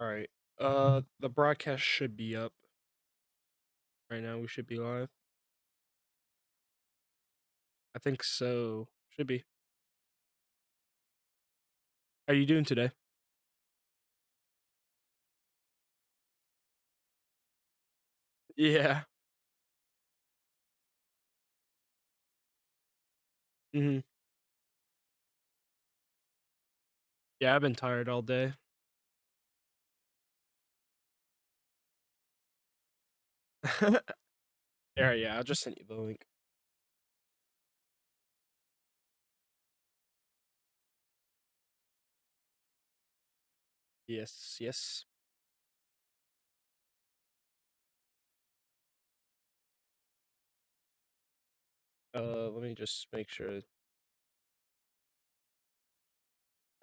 All right. The broadcast should be up right now. We should be live. I think so. Should be. How are you doing today? Yeah. Mhm. Yeah, I've been tired all day. Yeah, I'll just send you the link. Yes, yes. Let me just make sure. All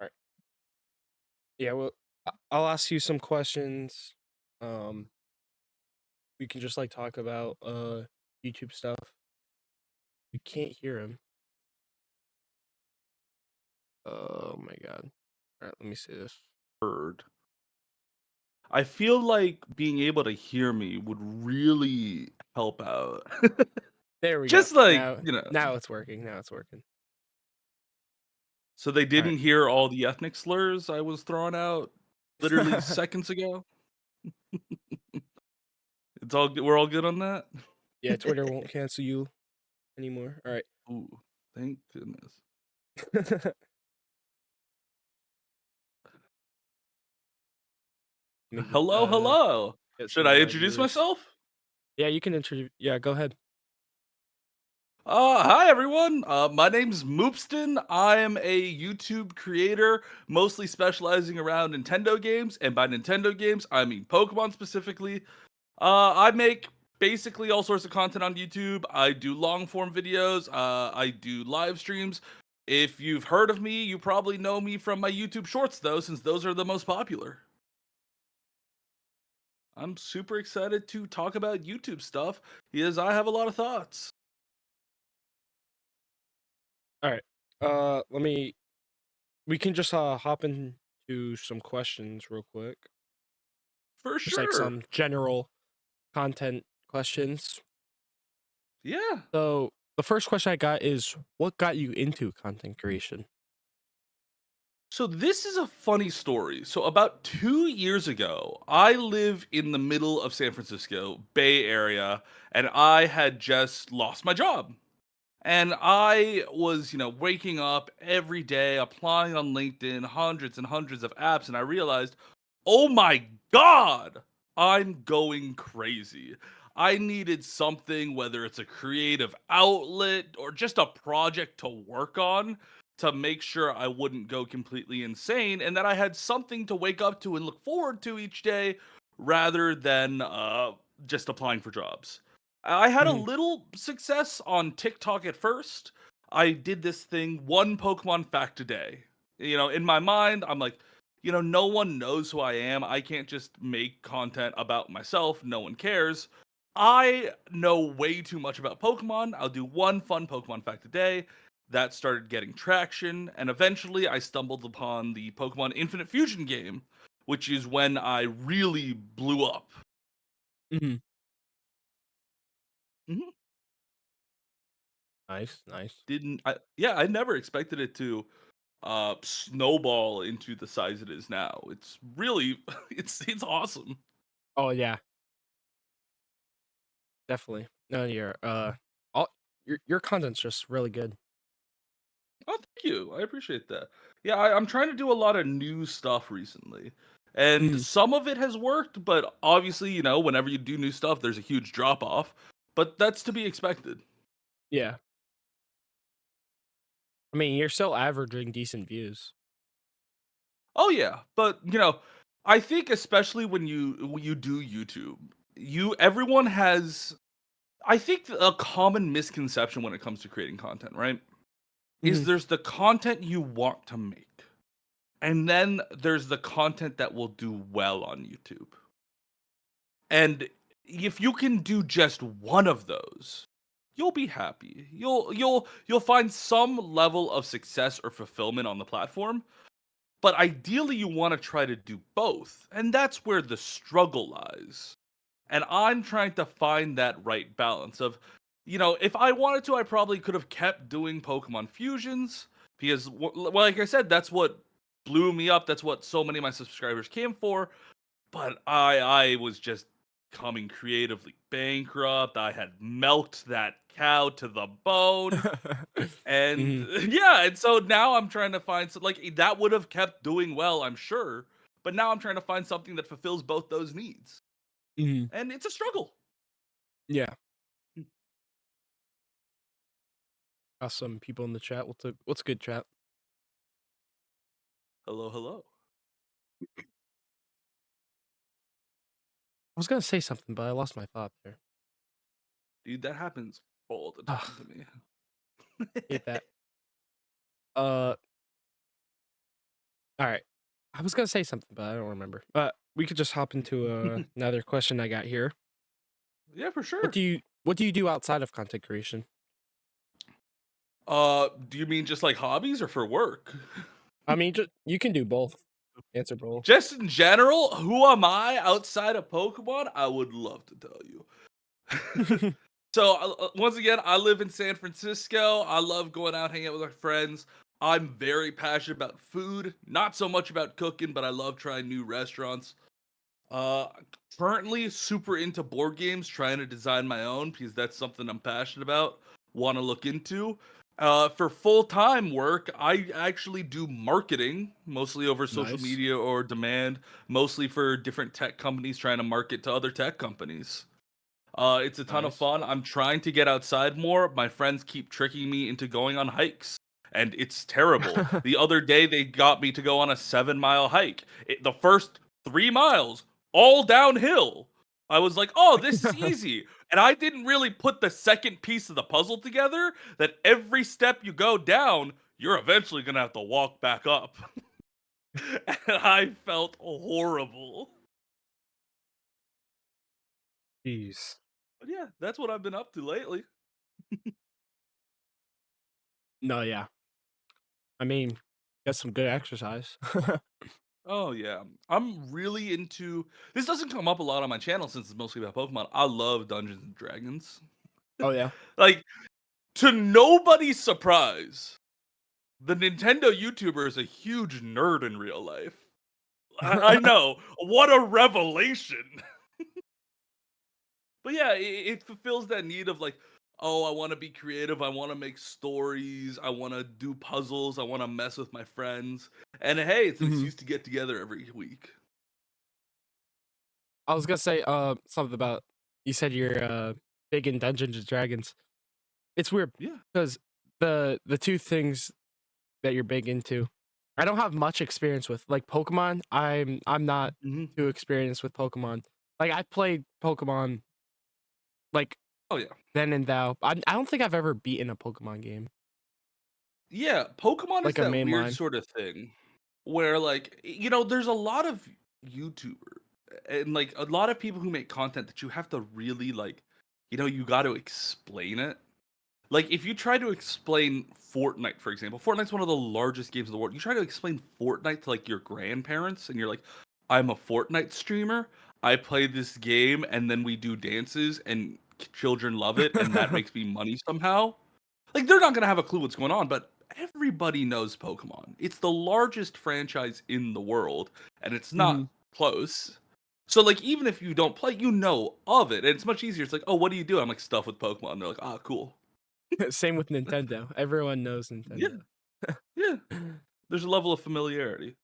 right. Yeah, well, I'll ask you some questions. Um, we can just like talk about YouTube stuff. We can't hear him. Oh my god. All right, let me see this. Heard. I feel like being able to hear me would really help out. There we go. Just like, Now it's working. Now it's working. so they All right. didn't hear all the ethnic slurs I was throwing out literally seconds ago. It's all good. We're all good on that? Yeah, Twitter won't cancel you anymore. All right. Ooh, thank goodness. Let me Hello, hello. get Should some of I my introduce viewers. myself? Yeah, you can introduce. Yeah, go ahead. Hi everyone. My name's Moopsten. I am a YouTube creator, mostly specializing around Nintendo games, and by Nintendo games, I mean Pokemon specifically. I make basically all sorts of content on YouTube. I do long form videos. I do live streams. If you've heard of me, you probably know me from my YouTube shorts, though, since those are the most popular. I'm super excited to talk about YouTube stuff because I have a lot of thoughts. All right. Let me. We can just hop into some questions real quick. For Just like sure. some general content questions. Yeah. So the first question I got is, what got you into content creation? So this is a funny story. So about 2 years ago, I live in the middle of San Francisco, Bay Area, and I had just lost my job. And I was, waking up every day, applying on LinkedIn, hundreds and hundreds of apps, and I realized, oh my God, I'm going crazy. I needed something, whether it's a creative outlet or just a project to work on, to make sure I wouldn't go completely insane and that I had something to wake up to and look forward to each day rather than just applying for jobs. I had a Mhm. little success on TikTok at first. I did this thing, one Pokemon fact a day. In my mind, I'm like, no one knows who I am. I can't just make content about myself. No one cares. I know way too much about Pokemon. I'll do one fun Pokemon fact a day. That started getting traction, and eventually I stumbled upon the Pokemon Infinite Fusion game, which is when I really blew up. Mhm. Mhm. Nice, nice. I never expected it to snowball into the size it is now. It's really it's awesome. Oh yeah, definitely. No, all your content's just really good. Oh, thank you. I appreciate that. Yeah, I'm trying to do a lot of new stuff recently. And Mhm. some of it has worked, but obviously, whenever you do new stuff, there's a huge drop off. But that's to be expected. Yeah. I mean, you're still averaging decent views. Oh yeah, but I think especially when you do YouTube, you everyone has I think a common misconception when it comes to creating content, right? Is Mhm. there's the content you want to make, and then there's the content that will do well on YouTube. And if you can do just one of those, you'll be happy. You'll find some level of success or fulfillment on the platform. but ideally you want to try to do both. And that's where the struggle lies. And I'm trying to find that right balance of, if I wanted to, I probably could have kept doing Pokemon fusions because, well, like I said, that's what blew me up. That's what so many of my subscribers came for. But I was just coming creatively bankrupt. I had milked that cow to the bone. And Mhm, yeah, and so now I'm trying to find that would have kept doing well, I'm sure. But now I'm trying to find something that fulfills both those needs. mhm. And it's a struggle. Yeah, got some people in the chat. What's good, chat? Hello, hello. I was gonna say something, but I lost my thought there. Dude, that happens all the Ugh, time to me. hate that. Uh, all right. I was gonna say something, but I don't remember. But we could just hop into another question I got here. Yeah, for What sure. do you do outside of content creation? Do you mean just like hobbies or for work? I mean, just you can do both. Answer both. Just in general, who am I outside of Pokemon? I would love to tell you. So once again, I live in San Francisco. I love going out, hanging out with my friends. I'm very passionate about food, not so much about cooking, but I love trying new restaurants. Uh, Currently super into board games, trying to design my own because that's something I'm passionate about. Want to look into. For full time work, I actually do marketing, mostly over social Nice. media or demand, mostly for different tech companies trying to market to other tech companies. It's a ton of Nice. fun. I'm trying to get outside more. My friends keep tricking me into going on hikes, and it's terrible. The other day, they got me to go on a 7 mile hike. The first 3 miles, all downhill. I was like, oh, this is easy. And I didn't really put the second piece of the puzzle together that every step you go down, you're eventually going to have to walk back up. And I felt horrible. Jeez. But yeah, that's what I've been up to lately. No, yeah. I mean, get some good exercise. Oh yeah, I'm really into. This doesn't come up a lot on my channel since it's mostly about Pokemon. I love Dungeons and Dragons. Oh yeah. Like to nobody's surprise, the Nintendo YouTuber is a huge nerd in real life. I know what a revelation. But yeah, it fulfills that need of like, oh, I want to be creative. I want to make stories. I want to do puzzles. I want to mess with my friends. And hey, it's an Mhm. excuse to get together every week. I was gonna say something about you said you're big in Dungeons and Dragons. It's weird Yeah. because the two things that you're big into, I don't have much experience with. Like Pokemon, I'm not Hmm. too experienced with Pokemon. Like I played Pokemon like Oh yeah. then and thou. I don't think I've ever beaten a Pokemon game Yeah, Pokemon is like a that main weird line. sort of thing where like there's a lot of YouTuber and like a lot of people who make content that you have to really like you got to explain it. Like if you try to explain Fortnite, for example, Fortnite's one of the largest games in the world. You try to explain Fortnite to like your grandparents and you're like, "I'm a Fortnite streamer. I play this game and then we do dances and children love it and that makes me money somehow." Like they're not gonna have a clue what's going on, but everybody knows Pokemon. It's the largest franchise in the world, and it's not Mhm. close. So like even if you don't play, you know of it. And it's much easier. It's like, oh, what do you do? I'm like stuff with Pokemon. And they're like, ah, cool. Same with Nintendo. Everyone knows Yeah, Nintendo. yeah. There's a level of familiarity.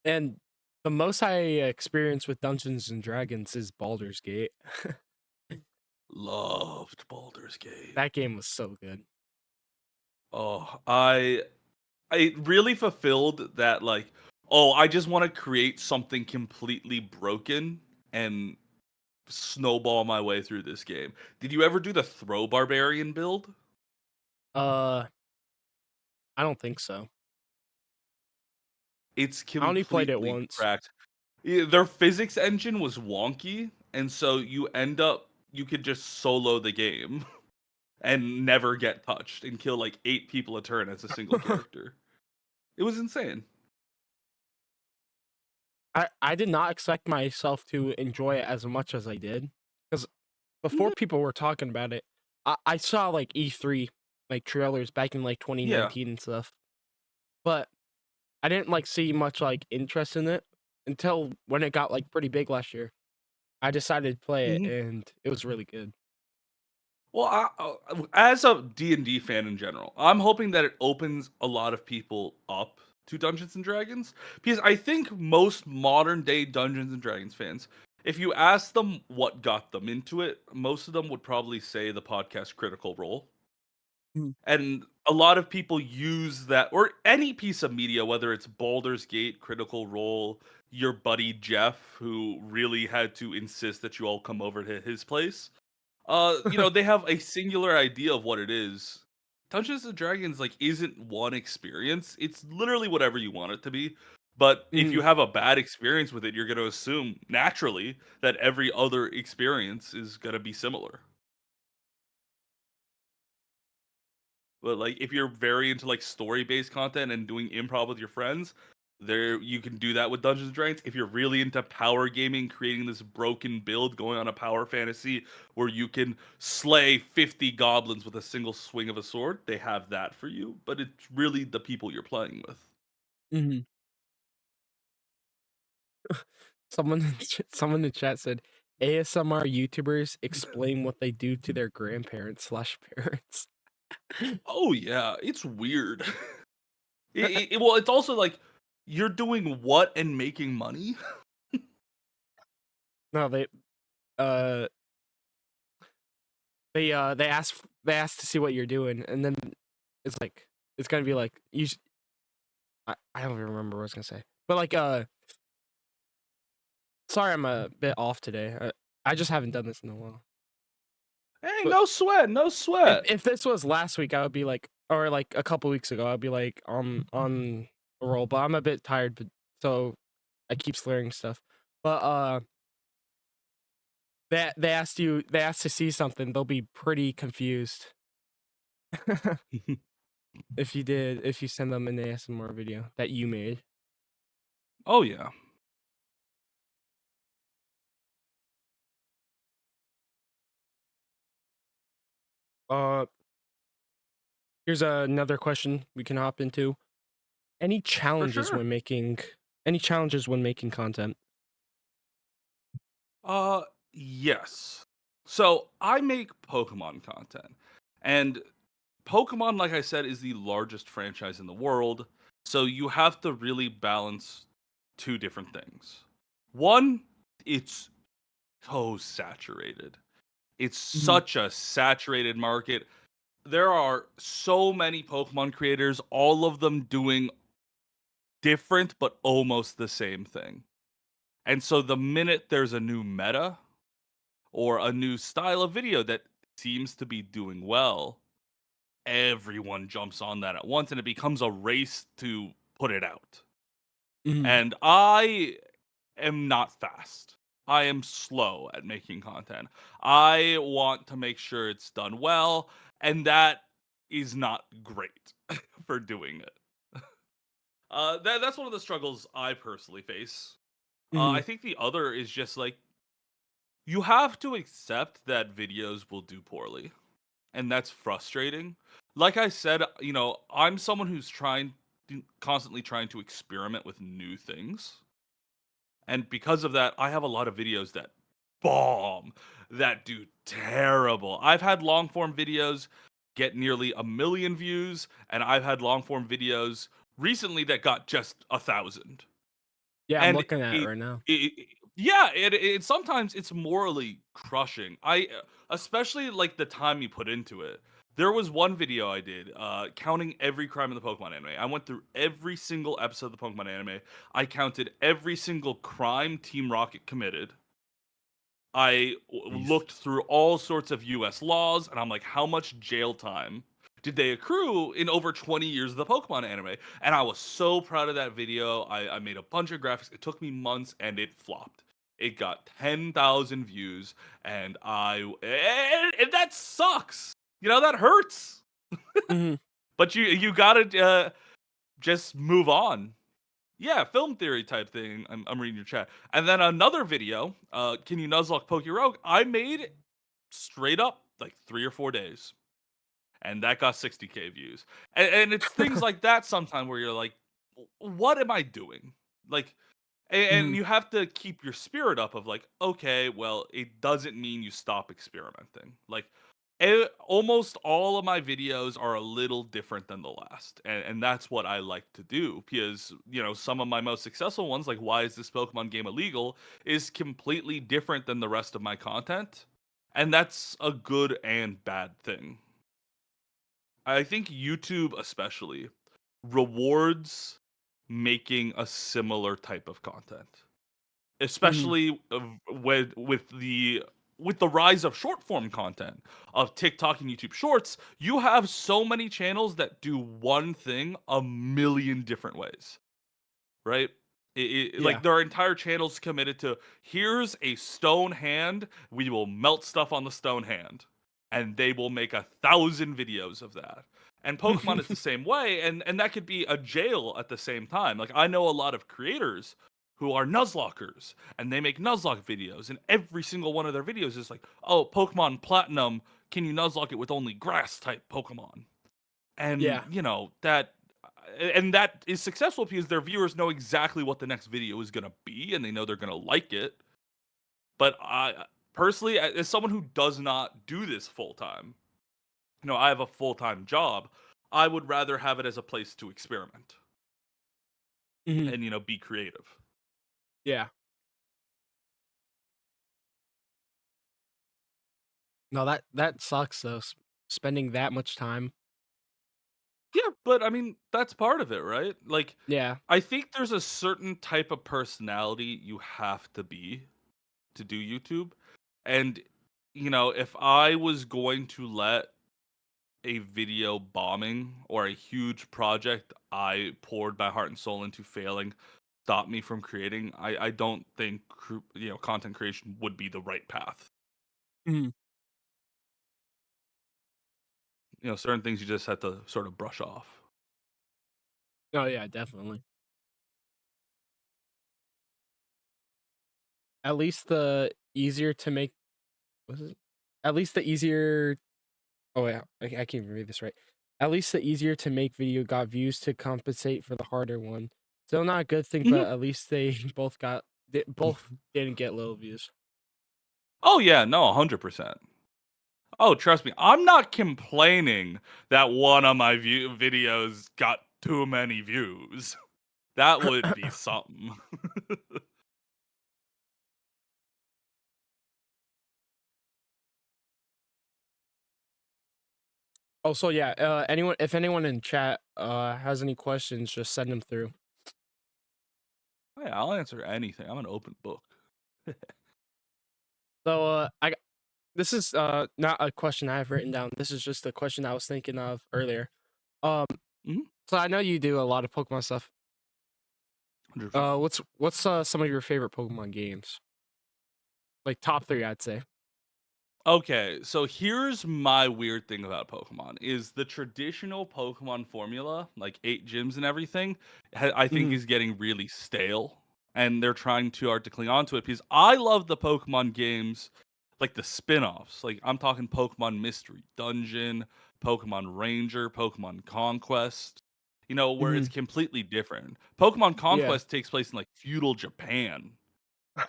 And the most I experience with Dungeons and Dragons is Baldur's Gate. Loved Baldur's Gate. That game was so good. Oh, I really fulfilled that like, oh, I just want to create something completely broken and snowball my way through this game. Did you ever do the throw barbarian build? Uh, I don't think so. It's I only played it completely once. cracked. Their physics engine was wonky, and so you could just solo the game and never get touched and kill like 8 people a turn as a single character. It was insane. I did not expect myself to enjoy it as much as I did, because before Mhm. people were talking about it, I saw like E3 like trailers back in like Yeah. 2019 and stuff, but I didn't like see much like interest in it until when it got like pretty big last year. I decided to play it Mhm. and it was really good. Well, as a D&D fan in general, I'm hoping that it opens a lot of people up to Dungeons and Dragons because I think most modern day Dungeons and Dragons fans, if you ask them what got them into it, most of them would probably say the podcast Critical Role. Mm. And a lot of people use that, or any piece of media, whether it's Baldur's Gate, Critical Role, your buddy Jeff, who really had to insist that you all come over to his place. They have a singular idea of what it is. Dungeons and Dragons like isn't one experience. It's literally whatever you want it to be. But if you Mhm. have a bad experience with it, you're going to assume naturally that every other experience is going to be similar. But like if you're very into like story-based content and doing improv with your friends, there you can do that with Dungeons and Dragons. If you're really into power gaming, creating this broken build, going on a power fantasy where you can slay 50 goblins with a single swing of a sword, they have that for you. But it's really the people you're playing with. Mhm. Someone in the chat said ASMR YouTubers explain what they do to their grandparents slash parents. Oh yeah, it's weird. Well, it's also like you're doing what and making money. No, uh they ask to see what you're doing, and then it's like it's gonna be like I don't even remember what I was gonna say, but like sorry I'm a bit off today. I just haven't done this in a while. Hey, But no sweat, no sweat. if this was last week, I would be like, or like a couple weeks ago, I'd be like on a roll. But I'm a bit tired, but so I keep slurring stuff. But they asked to see something, they'll be pretty confused if you send them an ASMR video that you made. Oh yeah. Uh, Here's another question we can hop into. Any For challenges sure. when making any challenges when making content? Uh, yes. So I make Pokemon content, and Pokemon, like I said, is the largest franchise in the world. So you have to really balance two different things. One, it's so saturated. It's Mhm. such a saturated market. There are so many Pokemon creators, all of them doing different but almost the same thing. And so the minute there's a new meta, or a new style of video that seems to be doing well, everyone jumps on that at once and it becomes a race to put it out. Mhm. And I am not fast. I am slow at making content. I want to make sure it's done well, and that is not great for doing it. That's one of the struggles I personally face. I Mhm. think the other is just like you have to accept that videos will do poorly, and that's frustrating. Like I said, I'm someone who's constantly trying to experiment with new things. And because of that, I have a lot of videos that bomb, that do terrible. I've had long form videos get nearly 1 million views, and I've had long form videos recently that got just 1,000. Yeah, I'm And looking at it right now. yeah, it sometimes it's morally crushing. Especially like the time you put into it. There was one video I did, counting every crime in the Pokemon anime. I went through every single episode of the Pokemon anime. I counted every single crime Team Rocket committed. Jeez. Looked through all sorts of US laws, and I'm like, how much jail time did they accrue in over 20 years of the Pokemon anime? And I was so proud of that video. I made a bunch of graphics. It took me months, and it flopped. It got 10,000 views, and that sucks. That hurts. Mhm. But you gotta just move on. Yeah, film theory type thing. I'm reading your chat. And then another video, can you Nuzlocke Poke Rogue? I made straight up like 3 or 4 days, and that got 60K views. And it's things like that sometimes where you're like, what am I doing? Like, and Mhm. you have to keep your spirit up of like, okay, well, it doesn't mean you stop experimenting. Like, almost all of my videos are a little different than the last, and that's what I like to do because some of my most successful ones, like why is this Pokemon game illegal, is completely different than the rest of my content, and that's a good and bad thing. I think YouTube especially rewards making a similar type of content, Mhm. especially with the rise of short form content of TikTok and YouTube Shorts. You have so many channels that do one thing a million different ways, right? Yeah. Like there are entire channels committed to here's a stone hand, we will melt stuff on the stone hand, and they will make 1,000 videos of that. And Pokemon is the same way, and that could be a jail at the same time. Like I know a lot of creators who are Nuzlockers, and they make Nuzlocke videos, and every single one of their videos is like, oh, Pokemon Platinum, can you Nuzlocke it with only grass type Pokemon? And Yeah. that is successful because their viewers know exactly what the next video is going to be, and they know they're going to like it. But I personally, as someone who does not do this full time, I have a full time job. I would rather have it as a place to experiment Mhm. and be creative. Yeah. No, that sucks though. Spending that much time. Yeah, but I mean that's part of it, right? Like Yeah. I think there's a certain type of personality you have to be to do YouTube. And if I was going to let a video bombing or a huge project I poured my heart and soul into failing stop me from creating, I don't think content creation would be the right path. Mhm. Certain things you just have to sort of brush off. Oh yeah, definitely. At least the easier to make was it? At least the easier oh yeah, I can't even read this right. At least the easier to make video got views to compensate for the harder one. Still not a good thing, Mhm. but at least they both didn't get low views. Oh yeah, no, 100%. Oh, trust me, I'm not complaining that one of my videos got too many views. That would be something. Oh, so yeah, anyone if anyone in chat has any questions, just send them through. Oh, yeah, I'll answer anything. I'm an open book. So this is not a question I have written down. This is just a question I was thinking of earlier. Um, Mhm. so I know you do a lot of Pokemon stuff. 100%. What's some of your favorite Pokemon games? Like top three, I'd say. Okay, so here's my weird thing about Pokemon is the traditional Pokemon formula, like 8 gyms and everything, I think Hmm. is getting really stale, and they're trying too hard to cling on to it because I love the Pokemon games, like the spin-offs. Like I'm talking Pokemon Mystery Dungeon, Pokemon Ranger, Pokemon Conquest, where it's Hmm. completely different. Pokemon Yeah. Conquest takes place in like feudal Japan.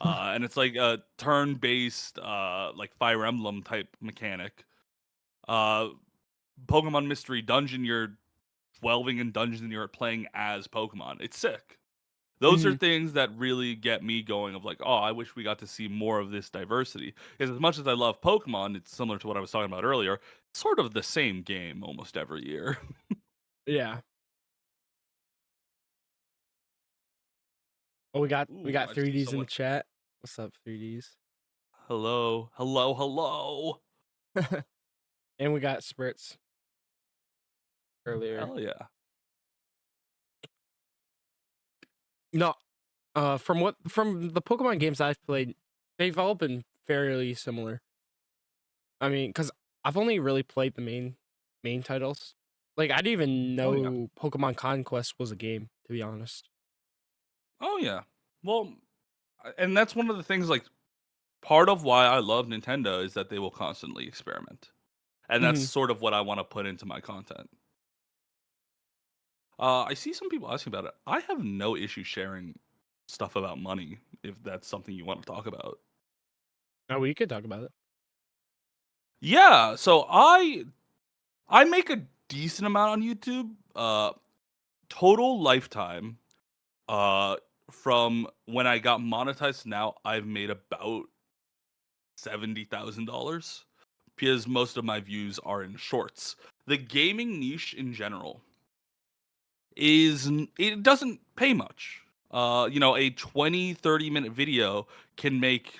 And it's like a turn-based, like Fire Emblem type mechanic. Uh, Pokemon Mystery Dungeon, you're delving in dungeons and you're playing as Pokemon. It's sick. Those are Hmm. things that really get me going. Of like, oh, I wish we got to see more of this diversity. Because as much as I love Pokemon, it's similar to what I was talking about earlier. Sort of the same game almost every year. Yeah. Oh, we Ooh, got I just see 3Ds in the someone. chat. What's up, 3Ds? Hello, hello, hello. And we got spirits earlier. Hell yeah. No, from the Pokemon games I've played, they've all been fairly similar. I mean, because I've only really played the main titles. Like I didn't even Oh yeah. know Pokemon Conquest was a game, to be honest. Oh yeah. Well, and that's one of the things. Like part of why I love Nintendo is that they will constantly experiment, and that's Mhm. sort of what I want to put into my content. I see some people asking about it. I have no issue sharing stuff about money if that's something you want to talk about. Oh, we could talk about it. Yeah, so I make a decent amount on YouTube. Total lifetime. Uh, from when I got monetized to now, I've made about $70,000 because most of my views are in shorts. The gaming niche in general it doesn't pay much. A 20-30 minute video can make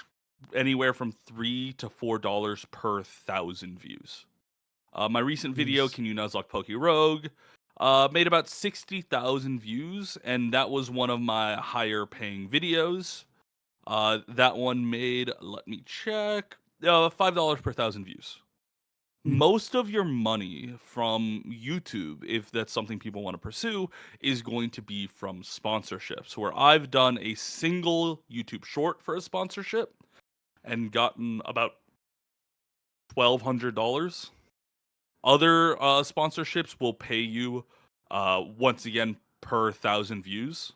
anywhere from $3 to $4 per 1,000 views. My recent video, Jeez. Can You Nuzlocke Poke Rogue, made about 60,000 views, and that was one of my higher paying videos. That one made, let me check, $5 per 1,000 views. Mhm. Most of your money from YouTube, if that's something people want to pursue, is going to be from sponsorships. Where I've done a single YouTube short for a sponsorship and gotten about $1,200. Other sponsorships will pay you, once again, per 1,000 views.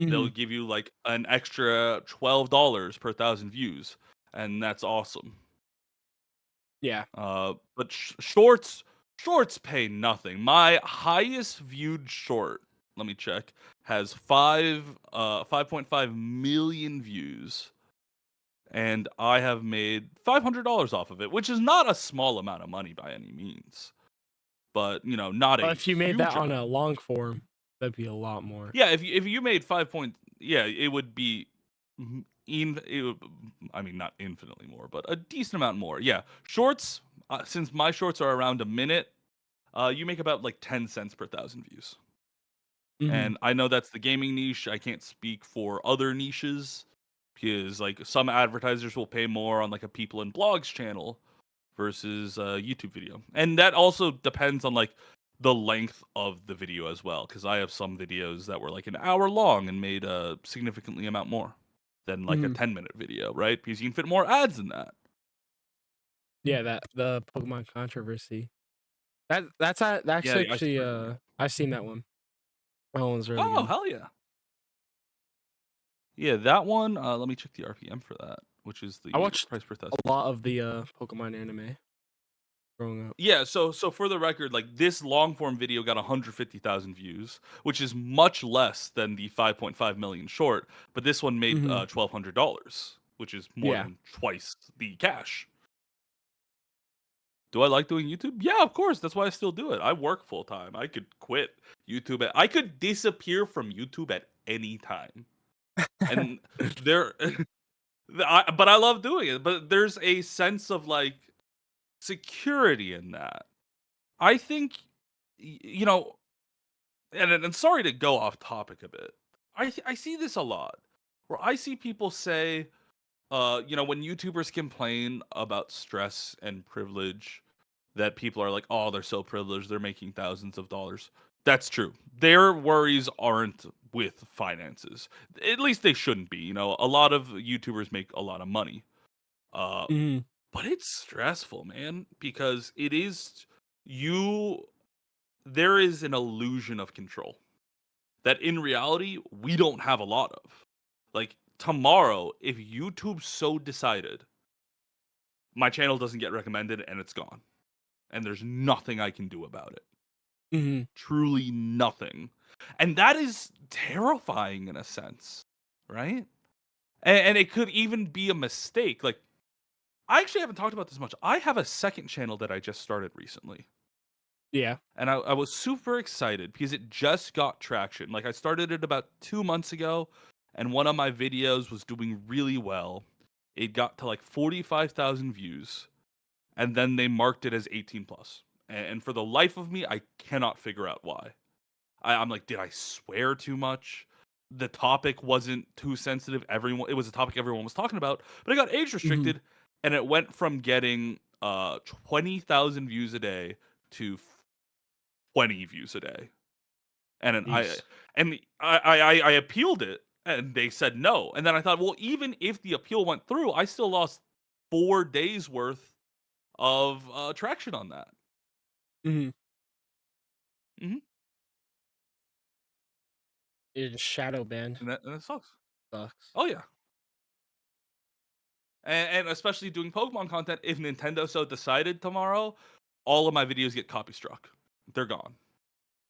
They'll Mhm. give you like an extra $12 per 1,000 views, and that's awesome. Yeah. But shorts pay nothing. My highest viewed short, let me check, has 5.5 million views, and I have made $500 off of it, which is not a small amount of money by any means, but not a Well, if you made that huge on a amount. long form, that'd be a lot more. Yeah, if you made yeah, it would be it would, I mean not infinitely more, but a decent amount more. Yeah, shorts. Since my shorts are around a minute, you make about like 10 cents per 1,000 views. Mhm. And I know that's the gaming niche. I can't speak for other niches because like some advertisers will pay more on like a people and blogs channel versus a YouTube video. And that also depends on like the length of the video as well because I have some videos that were like an hour long and made a significantly amount more than like a Mhm. 10-minute video, right? Because you can fit more ads in that. Yeah, that the Pokemon controversy. That's Yeah, I actually heard about it. I've seen that one. That one was really Oh, good. hell yeah. Yeah, that one, let me check the RPM for that, which is I the watched price per a thousand views. lot of the Pokemon anime growing up. Yeah, so for the record, like this long form video got 150,000 views, which is much less than the 5.5 million short, but this one made Mhm. $1,200, which is more Yeah. than twice the cash. Do I like doing YouTube? Yeah, of course. That's why I still do it. I work full time. I could quit YouTube. I could disappear from YouTube at any time. And there but I love doing it. But there's a sense of like security in that. I think you know, and sorry to go off topic a bit. I see this a lot where I see people say, when YouTubers complain about stress and privilege, that people are like, oh, they're so privileged, they're making thousands of dollars. That's true. Their worries aren't with finances. At least they shouldn't be. A lot of YouTubers make a lot of money. Uh, Mhm. but it's stressful, man, because it is you. There is an illusion of control that in reality we don't have a lot of. Like tomorrow, if YouTube so decided, my channel doesn't get recommended and it's gone, and there's nothing I can do about it. Mhm. Truly nothing. And that is terrifying in a sense, right? And it could even be a mistake. Like, I actually haven't talked about this much. I have a second channel that I just started recently. Yeah. And I was super excited because it just got traction. Like, I started it about 2 months ago, and one of my videos was doing really well. It got to like 45,000 views, and then they marked it as 18 plus. And for the life of me, I cannot figure out why. I'm like, did I swear too much? The topic wasn't too sensitive. It was a topic everyone was talking about, but it got age Mhm. restricted, and it went from getting 20,000 views a day to 20 views a day. And then I Jeez. and I appealed it, And they said no. And then I thought, well, even if the appeal went through, I still lost 4 days worth of traction on that. Mhm. Mhm. You're just shadow banned. And that sucks. Sucks. Oh yeah. And especially doing Pokemon content, if Nintendo so decided tomorrow, all of my videos get copy struck. They're gone.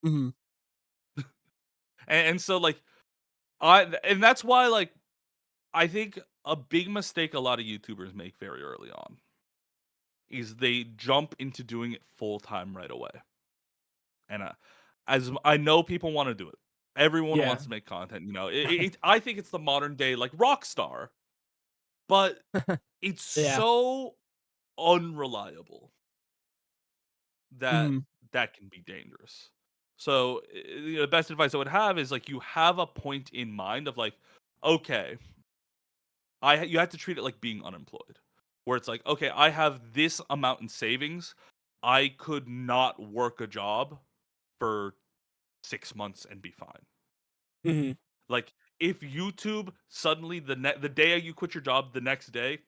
Mhm. And so like and that's why like I think a big mistake a lot of YouTubers make very early on is they jump into doing it full time right away. And I know people want to do it. Everyone Yeah. wants to make content, you know. I think it's the modern day like Rockstar, but it's Yeah. so unreliable that Mhm. that can be dangerous. So the best advice I would have is like you have a point in mind of like, okay, you have to treat it like being unemployed, where it's like, okay, I have this amount in savings. I could not work a job for 6 months and be fine. Mhm. Like if YouTube suddenly the day you quit your job, the next day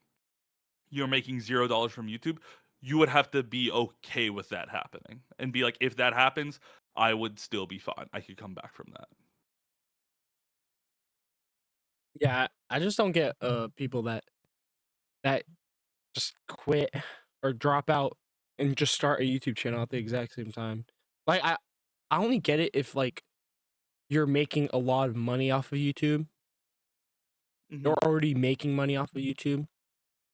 you're making $0 from YouTube, you would have to be okay with that happening and be like, if that happens, I would still be fine. I could come back from that. Yeah, I just don't get people that just quit or drop out and just start a YouTube channel at the exact same time. Like I only get it if like you're making a lot of money off of YouTube. Hmm. You're already making money off of YouTube,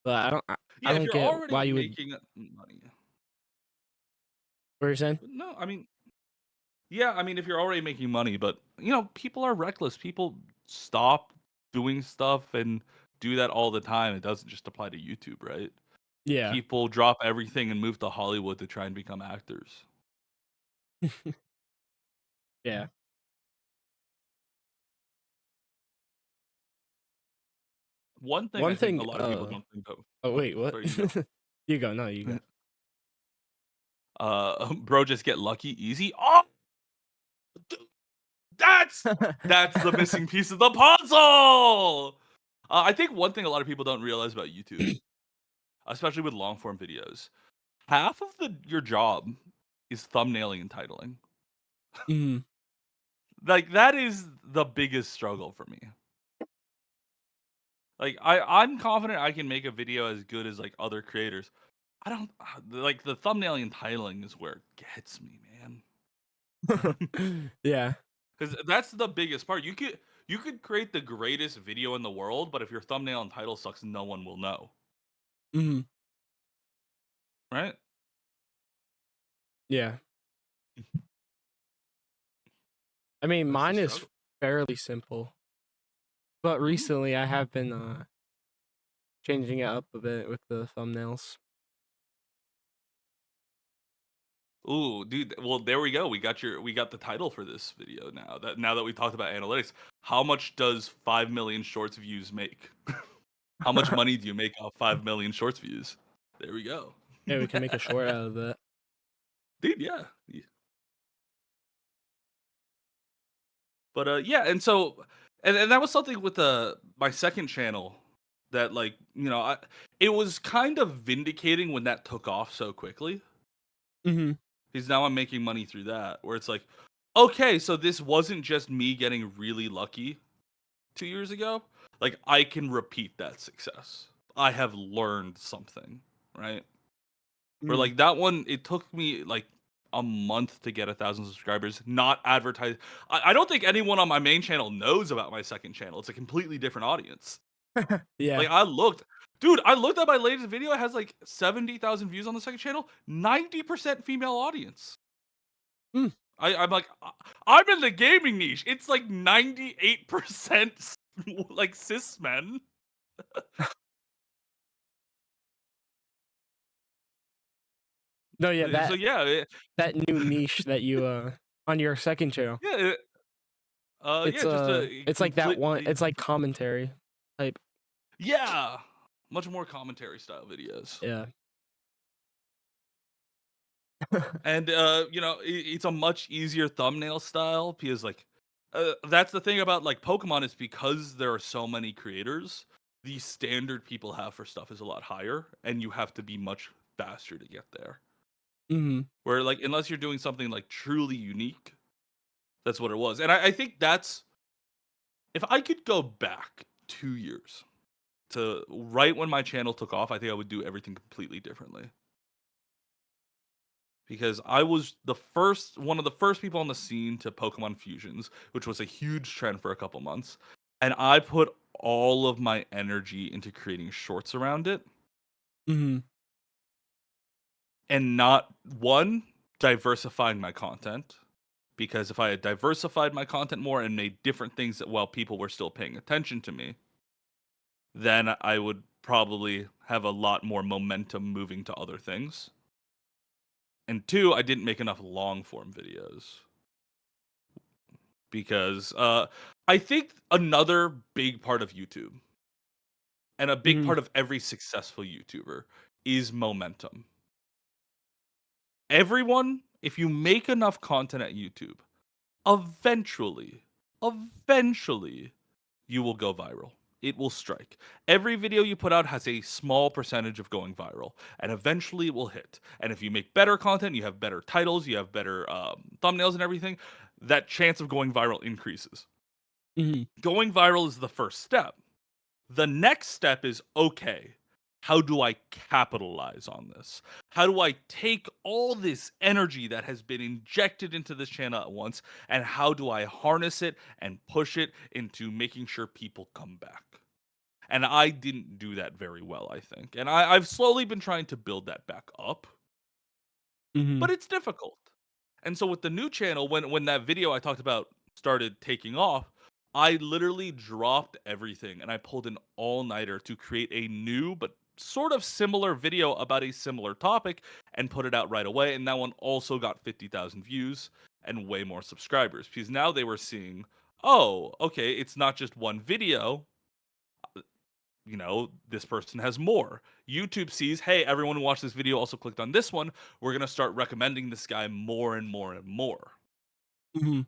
but I Yeah, if don't you're get already why you would. making money, What you're saying? no, I mean, yeah, I mean, if you're already making money, but you know, people are reckless. People stop doing stuff and do that all the time. It doesn't just apply to YouTube, right? Yeah. People drop everything and move to Hollywood to try and become actors. Yeah. One thing One I think a thing. lot of people don't think of. Oh Oh, wait, what? sorry, you go. You go. No, you go. Bro, just get lucky, easy. Oh, th- that's that's the missing piece of the puzzle. I think one thing a lot of people don't realize about YouTube, especially with long form videos, half of your job is thumbnailing and titling. Mhm. Like that is the biggest struggle for me. Like I'm confident I can make a video as good as like other creators. I don't like the thumbnailing and titling is where it gets me, man. Yeah. Because that's the biggest part. You could create the greatest video in the world, but if your thumbnail and title sucks, no one will know, Mhm. right? Yeah. I mean, That's the mine is struggle. fairly simple, but Mhm. recently I have been changing it up a bit with the thumbnails. Ooh, dude. Well, there we go. We got the title for this video now that we talked about analytics. How much does 5 million shorts views make? How much money do you make off 5 million shorts views? There we go. Yeah, we can make a short out of that. Dude, yeah. But yeah, and so and that was something with my second channel that like, you know, it was kind of vindicating when that took off so quickly. Mhm. Because now I'm making money through that where it's like, okay, so this wasn't just me getting really lucky 2 years ago. Like I can repeat that success. I have learned something, right? Where Mhm. like that one, it took me like a month to get 1,000 subscribers, not advertised. I don't think anyone on my main channel knows about my second channel. It's a completely different audience. Yeah. Like I looked at my latest video. It has like 70,000 views on the second channel, 90% female audience. Mm. I'm like, I'm in the gaming niche. It's like 98% like cis men. No, yeah, So yeah, that new niche that you on your second channel. yeah, It's yeah, just a it's like that one. completely It's like commentary type. yeah, much more commentary style videos. Yeah. And you know, it's a much easier thumbnail style because like That's the thing about like Pokemon is because there are so many creators, the standard people have for stuff is a lot higher, and you have to be much faster to get there. Mhm. Where like unless you're doing something like truly unique, that's what it was. And I think that's if I could go back 2 years to right when my channel took off, I think I would do everything completely differently. Because I was the first one of the first people on the scene to Pokemon Fusions, which was a huge trend for a couple months, and I put all of my energy into creating shorts around it Mhm. and not one diversifying my content because if I had diversified my content more and made different things that while people were still paying attention to me, then I would probably have a lot more momentum moving to other things. And two, I didn't make enough long form videos. Because I think another big part of YouTube and a big Mhm. part of every successful YouTuber is momentum. Everyone, if you make enough content at YouTube, eventually, eventually, you will go viral. It will strike. Every video you put out has a small percentage of going viral, and eventually it will hit. And if you make better content, you have better titles, you have better thumbnails and everything, that chance of going viral increases. Mhm. Going viral is the first step. The next step is okay, how do I capitalize on this? How do I take all this energy that has been injected into this channel at once and how do I harness it and push it into making sure people come back? And I didn't do that very well, I think. And I've slowly been trying to build that back up, but Mhm. it's difficult. And so with the new channel, when that video I talked about started taking off, I literally dropped everything and I pulled an all-nighter to create a new but sort of similar video about a similar topic and put it out right away. And that one also got 50,000 views and way more subscribers because now they were seeing, oh, okay, it's not just one video, this person has more. YouTube sees, hey, everyone who watched this video also clicked on this one. We're going to start recommending this guy more and more and more. Mhm.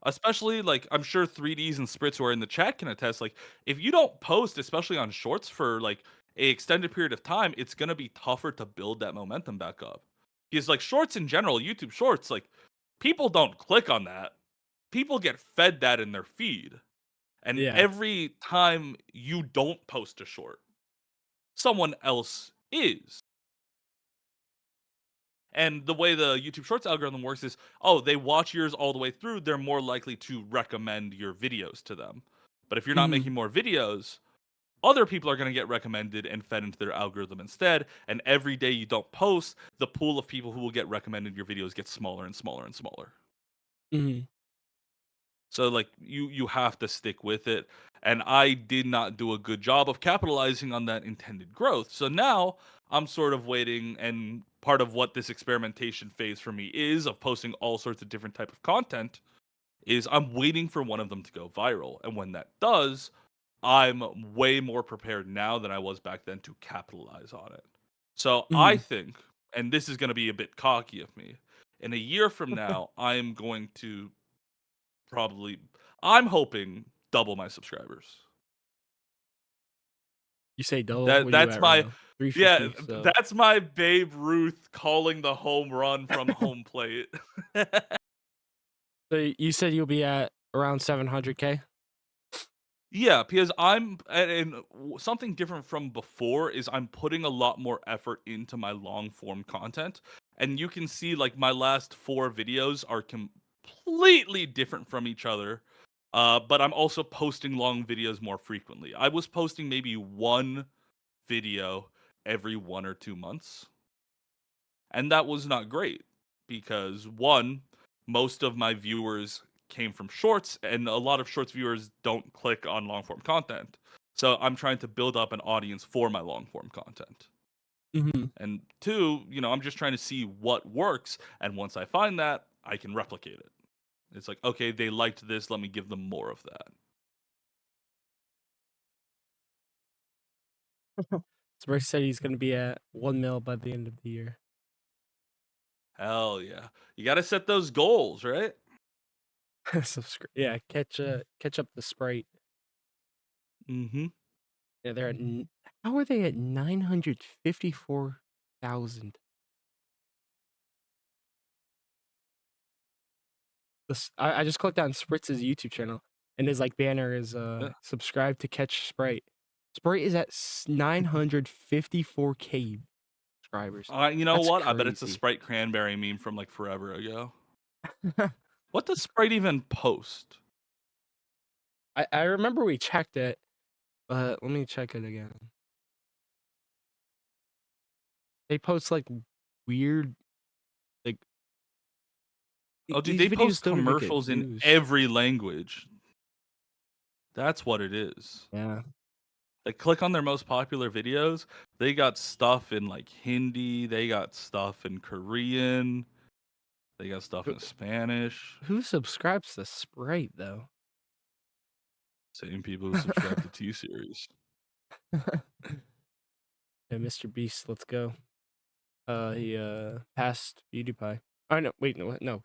Especially, like, I'm sure 3Ds and Spritz who are in the chat can attest, like, if you don't post, especially on shorts for, like, a extended period of time, it's going to be tougher to build that momentum back up. Because, like, shorts in general, YouTube shorts, like, people don't click on that. People get fed that in their feed. And Yeah. every time you don't post a short, someone else is. And the way the YouTube Shorts algorithm works is, oh, they watch yours all the way through, they're more likely to recommend your videos to them. But if you're not Mhm. making more videos, other people are going to get recommended and fed into their algorithm instead. And every day you don't post, the pool of people who will get recommended your videos gets smaller and smaller and smaller. Mhm. So like you have to stick with it. And I did not do a good job of capitalizing on that intended growth. So now I'm sort of waiting and part of what this experimentation phase for me is of posting all sorts of different type of content is I'm waiting for one of them to go viral. And when that does, I'm way more prepared now than I was back then to capitalize on it. So I Mhm. think, and this is going to be a bit cocky of me, in a year from now, I am going to probably I'm hoping double my subscribers. You say double? That What are you that's at right my now? yeah, 350, so that's my Babe Ruth calling the home run from home plate. so you said you'll be at around 700K? Yeah, because something different from before is I'm putting a lot more effort into my long form content, and you can see like my last 4 videos are completely different from each other. But I'm also posting long videos more frequently. I was posting maybe one video every 1 or 2 months. And that was not great because one, most of my viewers came from shorts, and a lot of shorts viewers don't click on long form content. So I'm trying to build up an audience for my long form content. Mhm. And two, I'm just trying to see what works. And once I find that, I can replicate it. It's like, okay, they liked this. Let me give them more of that. Sprich said he's gonna be at 1 mil by the end of the year. Hell yeah. You got to set those goals, right? Yeah, catch up the Sprite. Mhm. Yeah, they're at how are they at 954,000? I just clicked on Spritz's YouTube channel, and his like banner is Yeah. subscribe to catch Sprite. Sprite is at 954K subscribers. You know That's what? I bet it's a crazy. Sprite cranberry meme from, like, forever ago. What does Sprite even post? I remember we checked it, but let me check it again. They post like weird like Oh, dude, these they videos post don't even get commercials in views. every language. That's what it is. Yeah. Like, click on their most popular videos, they got stuff in, like, Hindi, they got stuff in Korean, they got stuff Who in Spanish. who subscribes to Sprite though? Same people who subscribe to T-Series. Yeah, Mr. Beast, let's go. He passed PewDiePie. Oh no, wait, no, no.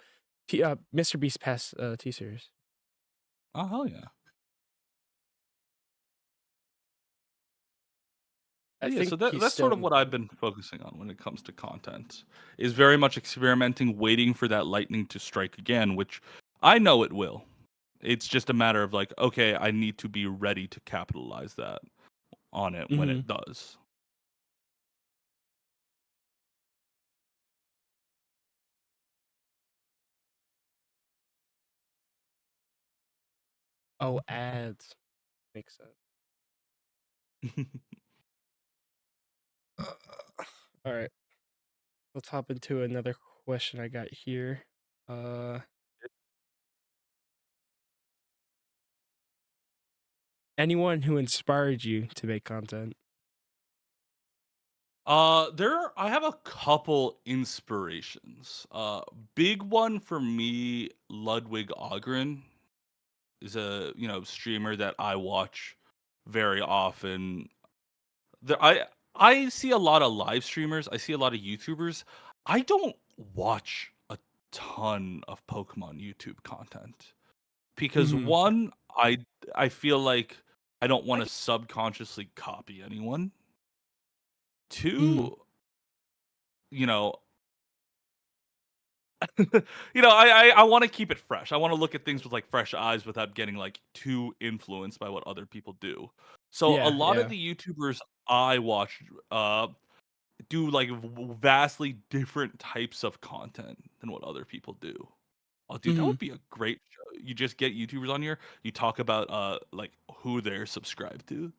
Mr. Beast passed T Series. Oh, hell yeah. I But yeah, think so he's that's sort still of what I've been focusing on when it comes to content, is very much experimenting, waiting for that lightning to strike again, which I know it will. It's just a matter of like, okay, I need to be ready to capitalize that on it when hmm it does. Oh, ads. Makes sense. All right. Let's hop into another question I got here. Uh Anyone who inspired you to make content? I have a couple inspirations. Big one for me, Ludwig Ogren is a, streamer that I watch very often. There I see a lot of live streamers, I see a lot of YouTubers. I don't watch a ton of Pokemon YouTube content because hmm one, I feel like I don't want I to get, subconsciously copy anyone. mm, Two, you know, I want to keep it fresh. I want to look at things with like fresh eyes without getting like too influenced by what other people do. So a yeah, lot of yeah. the YouTubers I watch do like vastly different types of content than what other people do. Oh, dude, that hmm would be a great show. You just get YouTubers on here. You talk about like who they're subscribed to.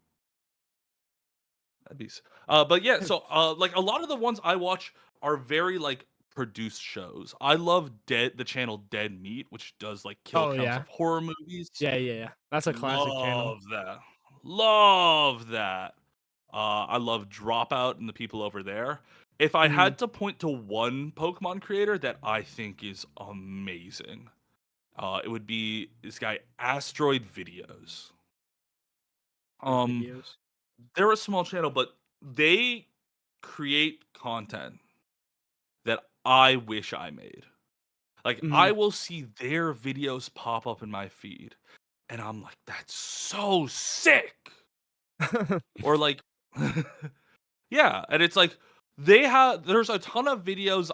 That'd be. But yeah, so like a lot of the ones I watch are very like produced shows. I love the channel Dead Meat, which does like kill Oh counts yeah. of horror movies. Yeah, yeah, yeah. That's a classic channel. Love that. Love that. I love Dropout and the people over there. If I hmm had to point to one Pokemon creator that I think is amazing, it would be this guy Asteroid Videos. Um, Videos. they're a small channel, but they create content that I wish I made. Like hmm I will see their videos pop up in my feed, and I'm like, that's so sick. Or like yeah, and it's like there's a ton of videos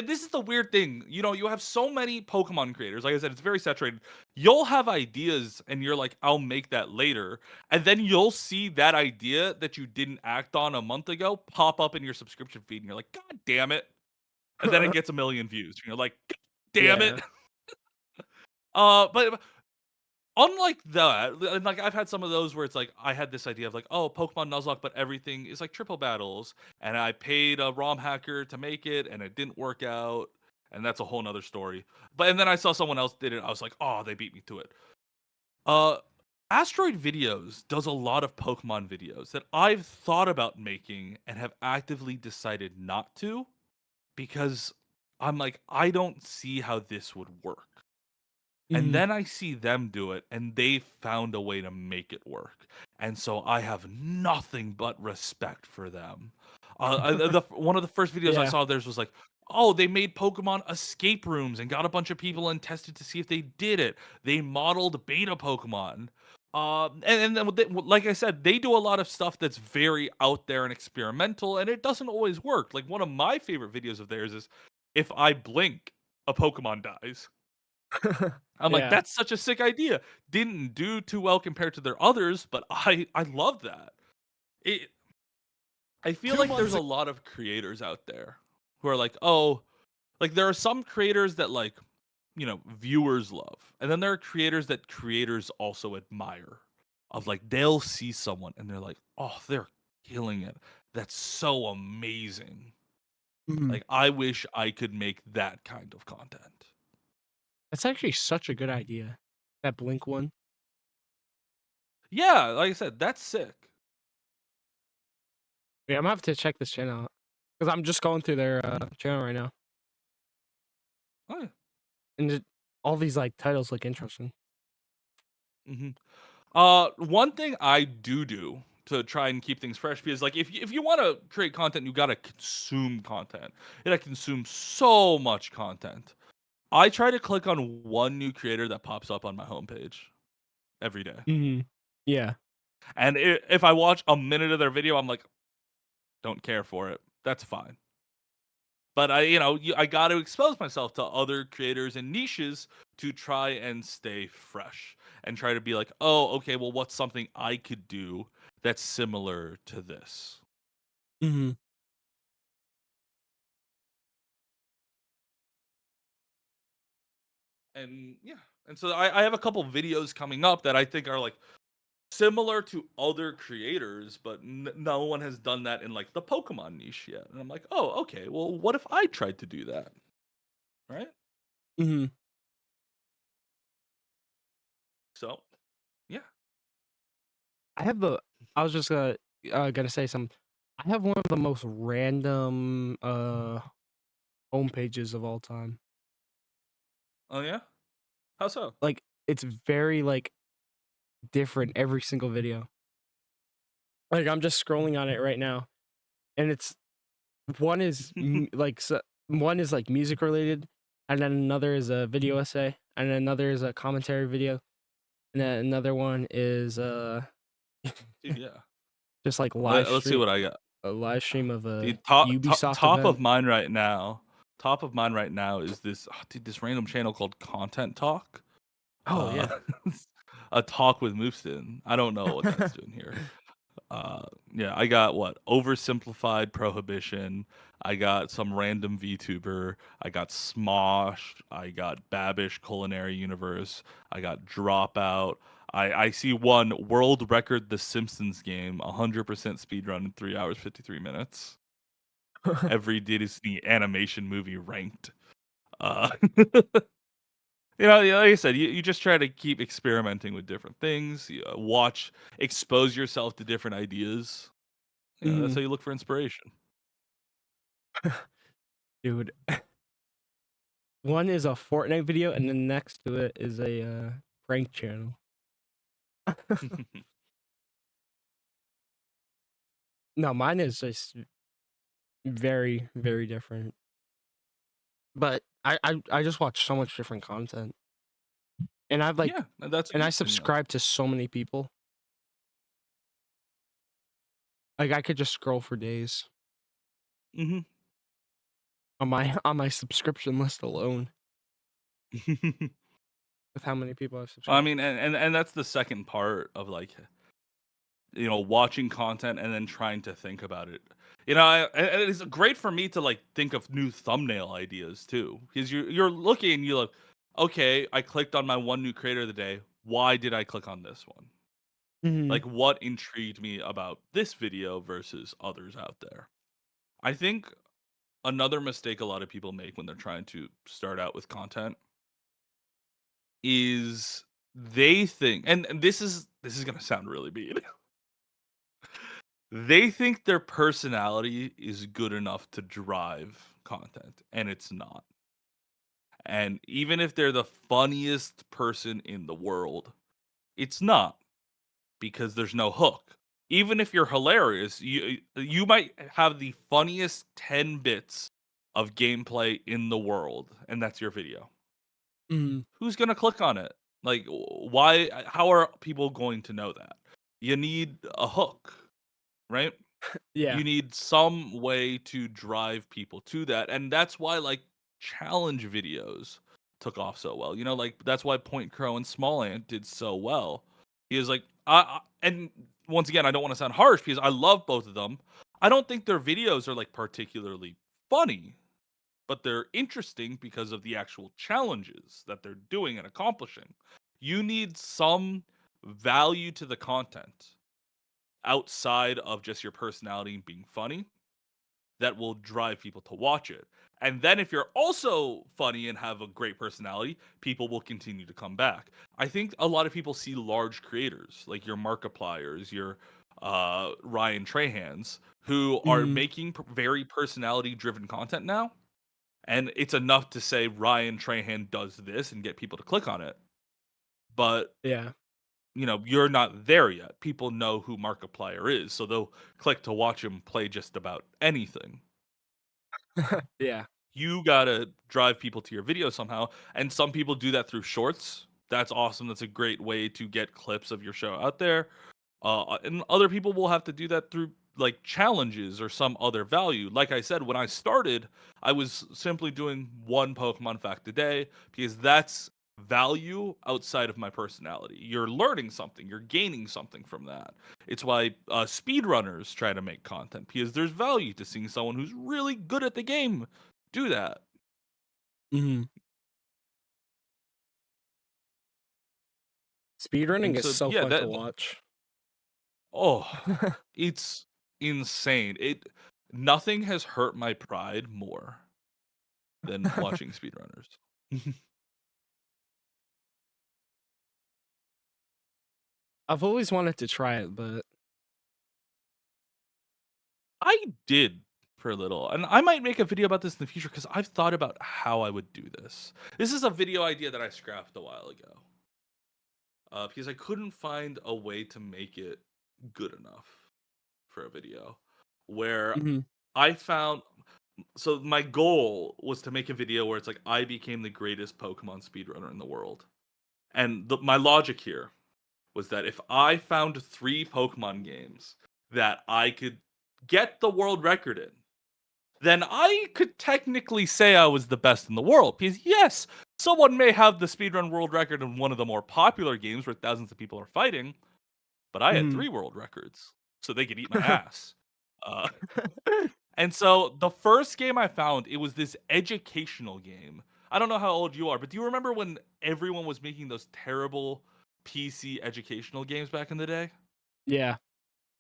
this is the weird thing. You have so many Pokemon creators. Like I said, it's very saturated. You'll have ideas and you're like, I'll make that later. And then you'll see that idea that you didn't act on a month ago pop up in your subscription feed and you're like, God damn it. And then it gets a million views. You're like, God damn it. Yeah. But unlike that, and like I've had some of those where it's like I had this idea of like, oh, Pokemon Nuzlocke, but everything is like triple battles, and I paid a ROM hacker to make it, and it didn't work out, and that's a whole nother story. And then I saw someone else did it, I was like, oh, they beat me to it. Uh, Asteroid Videos does a lot of Pokemon videos that I've thought about making and have actively decided not to because I'm like, I don't see how this would work. And hmm then I see them do it, and they found a way to make it work. And so I have nothing but respect for them. One of the first videos I Yeah. saw theirs was like, Oh, they made Pokemon escape rooms and got a bunch of people and tested to see if they did it. They modeled beta Pokemon. And then, like I said, they do a lot of stuff that's very out there and experimental, and it doesn't always work. Like one of my favorite videos of theirs is if I blink, a Pokemon dies. I'm like, Yeah. that's such a sick idea. Didn't do too well compared to their others, but I love that. It I feel 2 like there's months a lot of creators out there who are like, oh, like there are some creators that like, viewers love. And then there are creators that creators also admire. Of like they'll see someone and they're like, "Oh, they're killing it. That's so amazing." Mhm. Like I wish I could make that kind of content. That's actually such a good idea. That Blink one. Yeah, like I said, that's sick. Yeah, I'm gonna have to check this channel out because I'm just going through their channel right now, Oh, yeah. and all these like titles look interesting. Mhm. One thing I do to try and keep things fresh because like if you want to create content, you got to consume content. And I consume so much content. I try to click on one new creator that pops up on my homepage every day. Hmm. Yeah. And if I watch a minute of their video, I'm like, don't care for it. That's fine. But I got to expose myself to other creators and niches to try and stay fresh and try to be like, oh, okay, well, what's something I could do that's similar to this? Hmm. And yeah, and so I have a couple videos coming up that I think are like similar to other creators, but no one has done that in like the Pokemon niche yet. And I'm like, oh, okay, well, what if I tried to do that? Right? Hmm. So, yeah. I have the. I was just gonna say something. I have one of the most random homepages of all time. Oh, yeah? How so? Like it's very like different every single video. Like I'm just scrolling on it right now, and it's one is one is like music related, and then another is a video essay, and then another is a commentary video, and then another one is Dude, yeah. just like Let's see what I got. a live stream of a Dude, Ubisoft top of event. mine right now. Top of mine right now is this random channel called Content Talk. Oh Uh, yeah. a talk with Moopsten. I don't know what that's doing here. Yeah, I got what oversimplified prohibition. I got some random VTuber. I got Smosh. I got Babish Culinary Universe. I got Dropout. I see one world record The Simpsons game, 100% speedrun in 3 hours 53 minutes. Every Disney animation movie ranked. Uh, like I said, you just try to keep experimenting with different things. You, expose yourself to different ideas. That's Mhm. how you look for inspiration. Dude, one is a Fortnite video, and then next to it is a prank channel. No, mine is just very, very different. But I just watch so much different content, and Yeah, that's a I good thing though. subscribe to so many people. Like I could just scroll for days Hmm. on my on my subscription list alone with how many people I've I subscribed. mean, and that's the second part of like watching content and then trying to think about it. And it's great for me to like think of new thumbnail ideas too, because you're looking and you look, okay, I clicked on my one new creator of the day. Why did I click on this one? Mhm. Like, what intrigued me about this video versus others out there? I think another mistake a lot of people make when they're trying to start out with content is they think, and this is gonna sound really mean. They think their personality is good enough to drive content, and it's not. And even if they're the funniest person in the world, it's not because there's no hook. Even if you're hilarious, you might have the funniest 10 bits of gameplay in the world, and that's your video. Mhm. Who's gonna click on it? Like, why? How are people going to know that? You need a hook, right? Yeah. You need some way to drive people to that, and that's why like challenge videos took off so well. Like that's why Point Crow and Small Ant did so well. He is like, and once again, I don't want to sound harsh because I love both of them. I don't think their videos are like particularly funny, but they're interesting because of the actual challenges that they're doing and accomplishing. You need some value to the content outside of just your personality and being funny that will drive people to watch it. And then if you're also funny and have a great personality, people will continue to come back. I think a lot of people see large creators like your Markipliers, your Ryan Trahans, who are Mhm. making very personality driven content now. And it's enough to say Ryan Trahan does this and get people to click on it. But Yeah. you're not there yet. People know who Markiplier is, so they'll click to watch him play just about anything. Yeah. You gotta drive people to your video somehow, and some people do that through shorts. That's awesome. That's a great way to get clips of your show out there. And other people will have to do that through like challenges or some other value. Like I said, when I started, I was simply doing one Pokemon fact a day because that's value outside of my personality. You're learning something, you're gaining something from that. It's why speedrunners try to make content because there's value to seeing someone who's really good at the game do that. Mhm. Speedrunning And is so, so yeah, fun to that watch. oh, it's insane. Nothing has hurt my pride more than watching speedrunners. I've always wanted to try it, but I did for a little, and I might make a video about this in the future because I've thought about how I would do this. This is a video idea that I scrapped a while ago because I couldn't find a way to make it good enough for a video. Where Mhm. I found so my goal was to make a video where it's like I became the greatest Pokemon speedrunner in the world. And my logic here was that if I found 3 Pokemon games that I could get the world record in, then I could technically say I was the best in the world. Because yes, someone may have the speedrun world record in one of the more popular games where thousands of people are fighting, but I had Mhm. 3 world records, so they could eat my ass. Uh, and so the first game I found, it was this educational game. I don't know how old you are, but do you remember when everyone was making those terrible PC educational games back in the day? Yeah.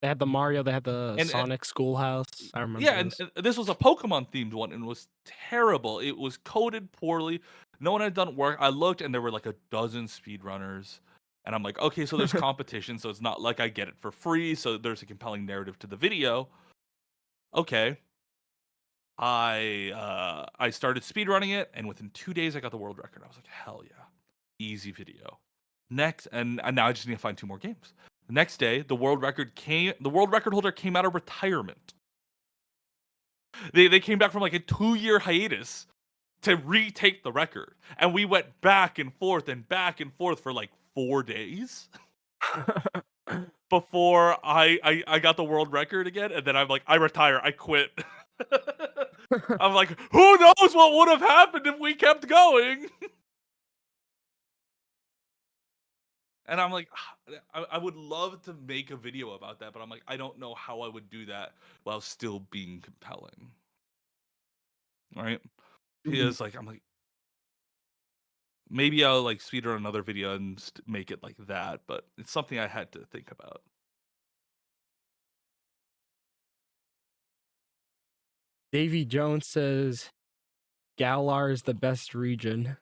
They had the Mario, they had the And Sonic Schoolhouse. I remember yeah, and, those. and this was a Pokemon themed one and it was terrible. It was coded poorly. No one had done work. I looked and there were like a dozen speedrunners. And I'm like, okay, so there's competition, so it's not like I get it for free, so there's a compelling narrative to the video. Okay. I started speedrunning it, and within 2 days I got the world record. I was like, hell yeah. Easy video. Next, and now I just need to find 2 more games. The next day, the world record holder came out of retirement. They came back from like a 2-year hiatus to retake the record. And we went back and forth for like 4 days before I got the world record again. And then I'm like, I retire, I quit. I'm like, who knows what would have happened if we kept going? And I'm like, I would love to make a video about that, but I'm like, I don't know how I would do that while still being compelling. Right? Mhm. Because like I'm like, maybe I'll like speedrun another video and make it like that, but it's something I had to think about. Davy Jones says Galar is the best region.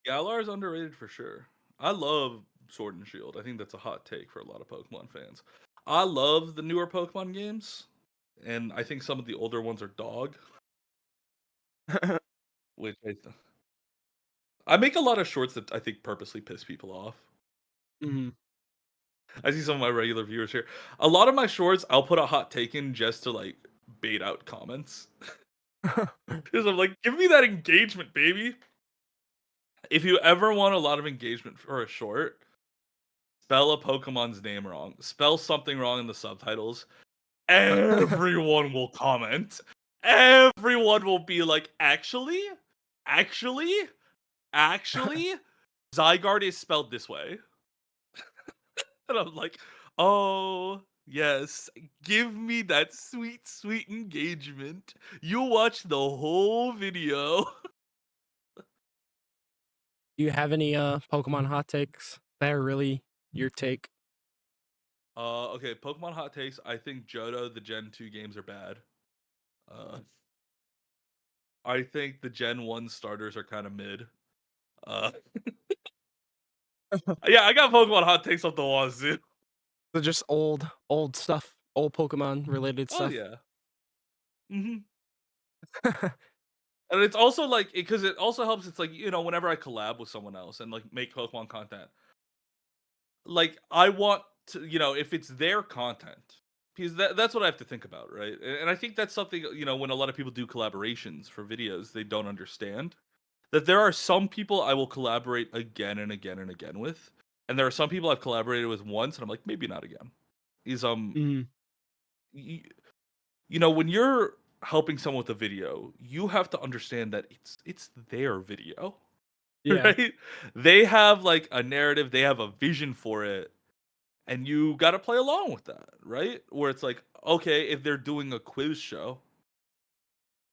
Galar is underrated for sure. I love Sword and Shield. I think that's a hot take for a lot of Pokemon fans. I love the newer Pokemon games, and I think some of the older ones are dog. Which I make a lot of shorts that I think purposely piss people off. Mhm. I see some of my regular viewers here. A lot of my shorts, I'll put a hot take in just to like bait out comments. Because I'm like, give me that engagement, baby. If you ever want a lot of engagement for a short, spell a Pokemon's name wrong. Spell something wrong in the subtitles. Everyone will comment. Everyone will be like, actually, actually, Zygarde is spelled this way. And I'm like, oh, yes, give me that sweet, sweet engagement. You watch the whole video. Do you have any Pokemon hot takes that are really your take? Okay, Pokemon hot takes. I think Johto, the Gen 2 games are bad. Uh, I think the Gen 1 starters are kind of mid. Uh, yeah, I got Pokemon hot takes off the wazoo. So just old stuff, old Pokemon related Oh, stuff. yeah. hmm And it's also like, because it also helps, it's like, whenever I collab with someone else and like make Pokemon content, like I want to, if it's their content, because that's what I have to think about, right? And I think that's something, when a lot of people do collaborations for videos, they don't understand that there are some people I will collaborate again and again and again with, and there are some people I've collaborated with once, and I'm like, maybe not again. Is Mm, y- when you're helping someone with a video, you have to understand that it's their video, yeah. right? They have like a narrative, they have a vision for it, and you got to play along with that, right? Where it's like, okay, if they're doing a quiz show,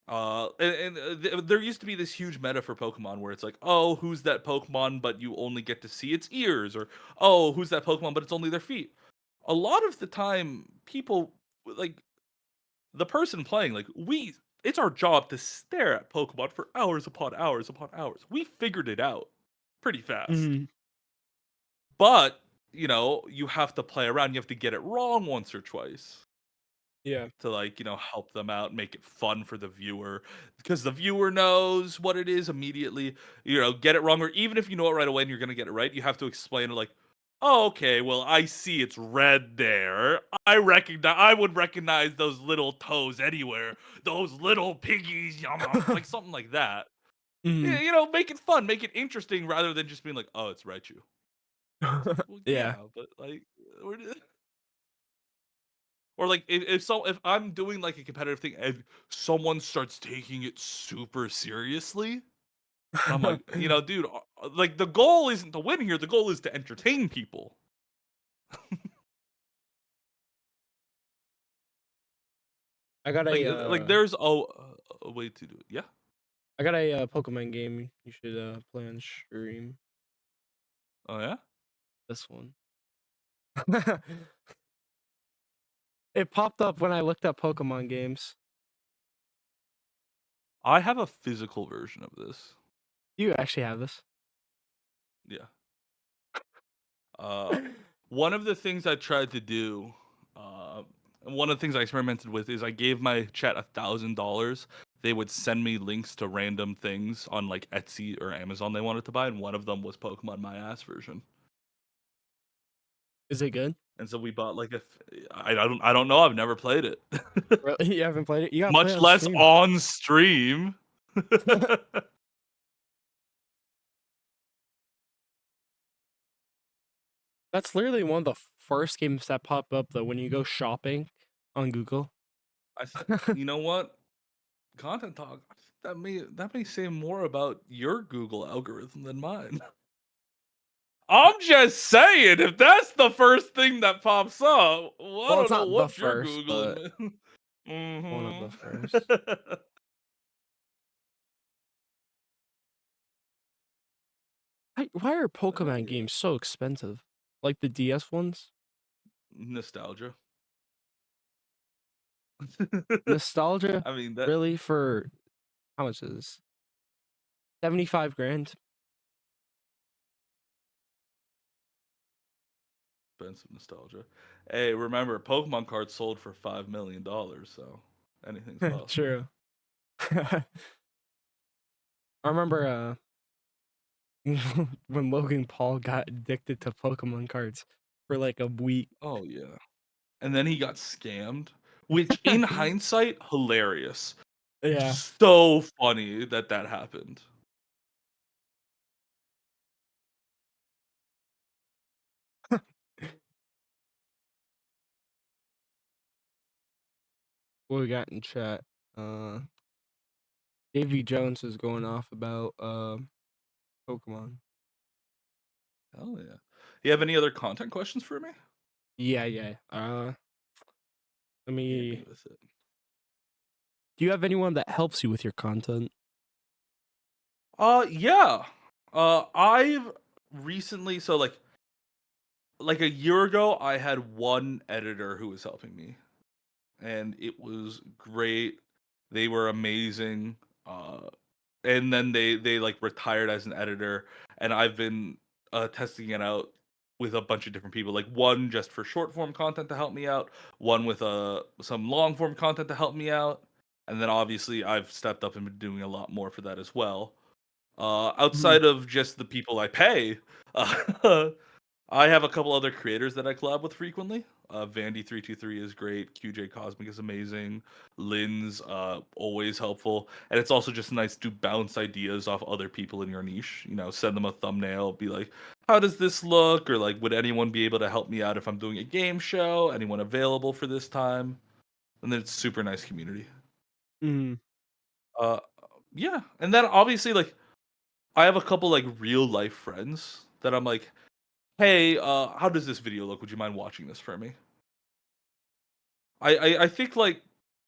there used to be this huge meta for Pokemon where it's like, oh, who's that Pokemon, but you only get to see its ears, or oh, who's that Pokemon, but it's only their feet. A lot of the time, people like the person playing, like it's our job to stare at Pokemon for hours upon hours upon hours. We figured it out pretty fast, Mhm. but you have to play around. You have to get it wrong once or twice Yeah. to like help them out, make it fun for the viewer, because the viewer knows what it is immediately. Get it wrong, or even if you know it right away and you're gonna get it right, you have to explain it like, oh, okay, well, I see it's red there. I would recognize those little toes anywhere. Those little piggies, yum yum, like something like that. Mhm. Make it fun, make it interesting, rather than just being like, oh, it's Raichu. It's like, well, Yeah. yeah, but like, we're or like if I'm doing like a competitive thing and someone starts taking it super seriously, I'm like, dude, like the goal isn't to win here. The goal is to entertain people. I got Like a there's a way to do it. Yeah. Pokemon game you should play on stream. Oh yeah. This one. It popped up when I looked up Pokemon games. I have a physical version of this. You actually have this. Yeah. Uh, one of the things I tried to do, and one of the things I experimented with is I gave my chat $1,000. They would send me links to random things on like Etsy or Amazon they wanted to buy, and one of them was Pokemon My Ass version. Is it good? And so we bought like I don't know. I've never played it, Really? You haven't played it? You gotta play it much on less stream. on stream. That's literally one of the first games that pop up though when you go shopping on Google. You know what? Content talk. That may say more about your Google algorithm than mine. I'm just saying, if that's the first thing that pops up, well, I Well, don't it's know not the what you're first, but googling, man. one of the Mm-hmm. first. Why are Pokemon Yeah. games so expensive? Like the DS ones? Nostalgia. Nostalgia? I mean, that Really? For how much is this? 75 grand? expensive nostalgia. Hey, remember, Pokemon cards sold for $5 million, so anything's possible. True. I remember when Logan Paul got addicted to Pokemon cards for like a week. Oh yeah. And then he got scammed, which in hindsight, hilarious. Yeah. So funny that that happened. What we got in chat? Davy Jones is going off about Pokemon. Oh yeah. You have any other content questions for me? Yeah, yeah. Let Hit me me. with it. Do you have anyone that helps you with your content? Yeah. I've recently, so like a year ago, I had one editor who was helping me, and it was great. They were amazing. And then they like retired as an editor, and I've been testing it out with a bunch of different people. Like one just for short form content to help me out, one with some long form content to help me out, and then obviously I've stepped up and been doing a lot more for that as well. Mhm. Outside of just the people I pay, uh, I have a couple other creators that I collab with frequently. Vandy323 is great. QJ Cosmic is amazing. Lynn's always helpful. And it's also just nice to bounce ideas off other people in your niche. You know, send them a thumbnail, be like, how does this look? Or like, would anyone be able to help me out if I'm doing a game show? Anyone available for this time? And then it's super nice community. Mhm. Uh, yeah. And then obviously, like, I have a couple like real life friends that I'm like, hey, how does this video look? Would you mind watching this for me? I think like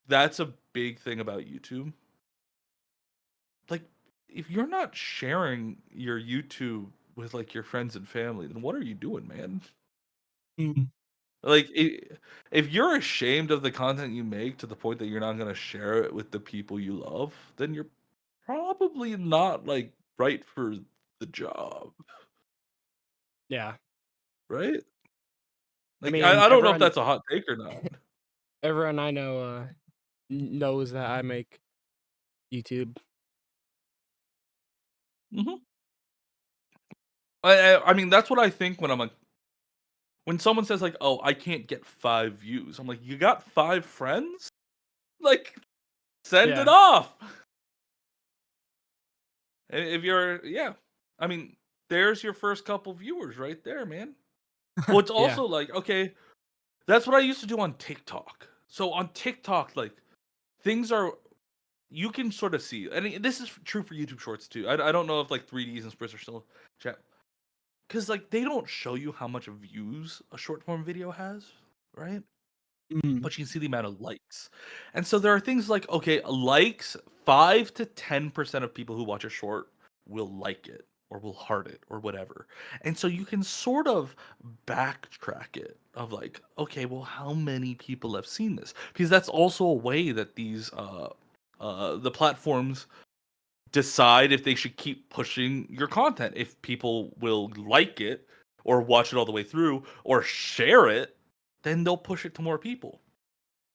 that's a big thing about YouTube. Like, if you're not sharing your YouTube with like your friends and family, then what are you doing, man? Mhm. Like, if you're ashamed of the content you make to the point that you're not gonna share it with the people you love, then you're probably not like right for the job, Yeah. right? I Like, mean, I don't know if that's a hot take or not. everyone I know knows that I make YouTube. Hmm. I mean, that's what I think when I'm like, when someone says like, "Oh, I can't get 5 views." I'm like, "You got 5 friends? Like, send it Yeah. off." If you're yeah. I mean, there's your first couple viewers right there, man. Well, it's Yeah. also like, okay, that's what I used to do on TikTok. So on TikTok, like, things are you can sort of see, and this is true for YouTube Shorts too. I don't know if like 3Ds and Spritz are still chat because like they don't show you how much views a short form video has, right? Mhm. But you can see the amount of likes. And so there are things like, okay, likes, 5 to 10% of people who watch a short will like it or will heart it or whatever. And so you can sort of backtrack it of like, okay, well, how many people have seen this? Because that's also a way that these the platforms decide if they should keep pushing your content. If people will like it or watch it all the way through or share it, then they'll push it to more people.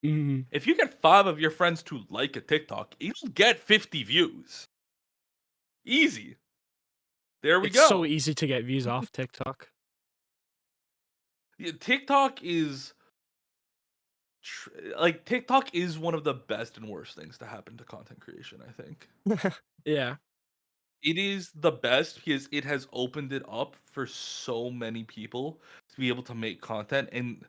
Mhm. If you get 5 of your friends to like a TikTok, you'll get 50 views. Easy. There we It's so go. easy to get views off TikTok. Yeah, TikTok is like TikTok is one of the best and worst things to happen to content creation, I think. Yeah. It is the best because it has opened it up for so many people to be able to make content in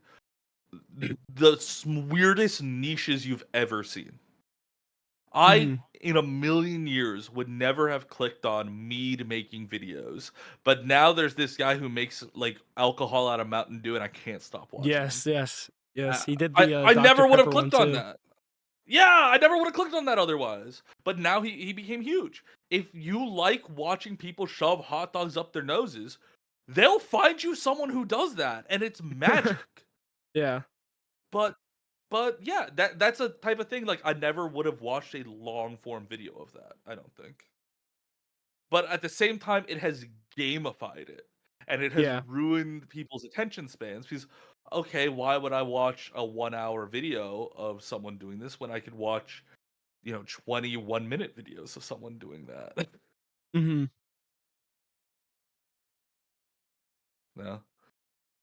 the weirdest niches you've ever seen. I, Mhm. in a million years, would never have clicked on mead making videos, but now there's this guy who makes like alcohol out of Mountain Dew, and I can't stop watching him. Yes, yes. Yes, I he did I, the I Dr never would have Pepper one clicked on too. that. Yeah, I never would have clicked on that otherwise. But now he became huge. If you like watching people shove hot dogs up their noses, they'll find you someone who does that, and it's magic. Yeah. But yeah, that's a type of thing like I never would have watched a long form video of that, I don't think. But at the same time, it has gamified it and it has Yeah. ruined people's attention spans because okay, why would I watch a 1 hour video of someone doing this when I could watch, 21-minute videos of someone doing that? Mhm. Yeah.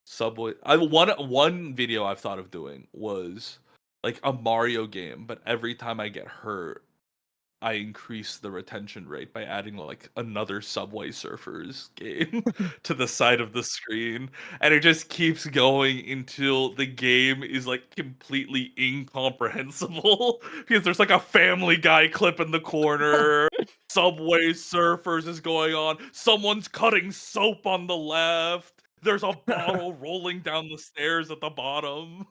Subway. I one video I've thought of doing was like a Mario game, but every time I get hurt, I increased the retention rate by adding like another Subway Surfers game to the side of the screen, and it just keeps going until the game is like completely incomprehensible because there's like a Family Guy clip in the corner. Subway Surfers is going on. Someone's cutting soap on the left. There's a bottle rolling down the stairs at the bottom.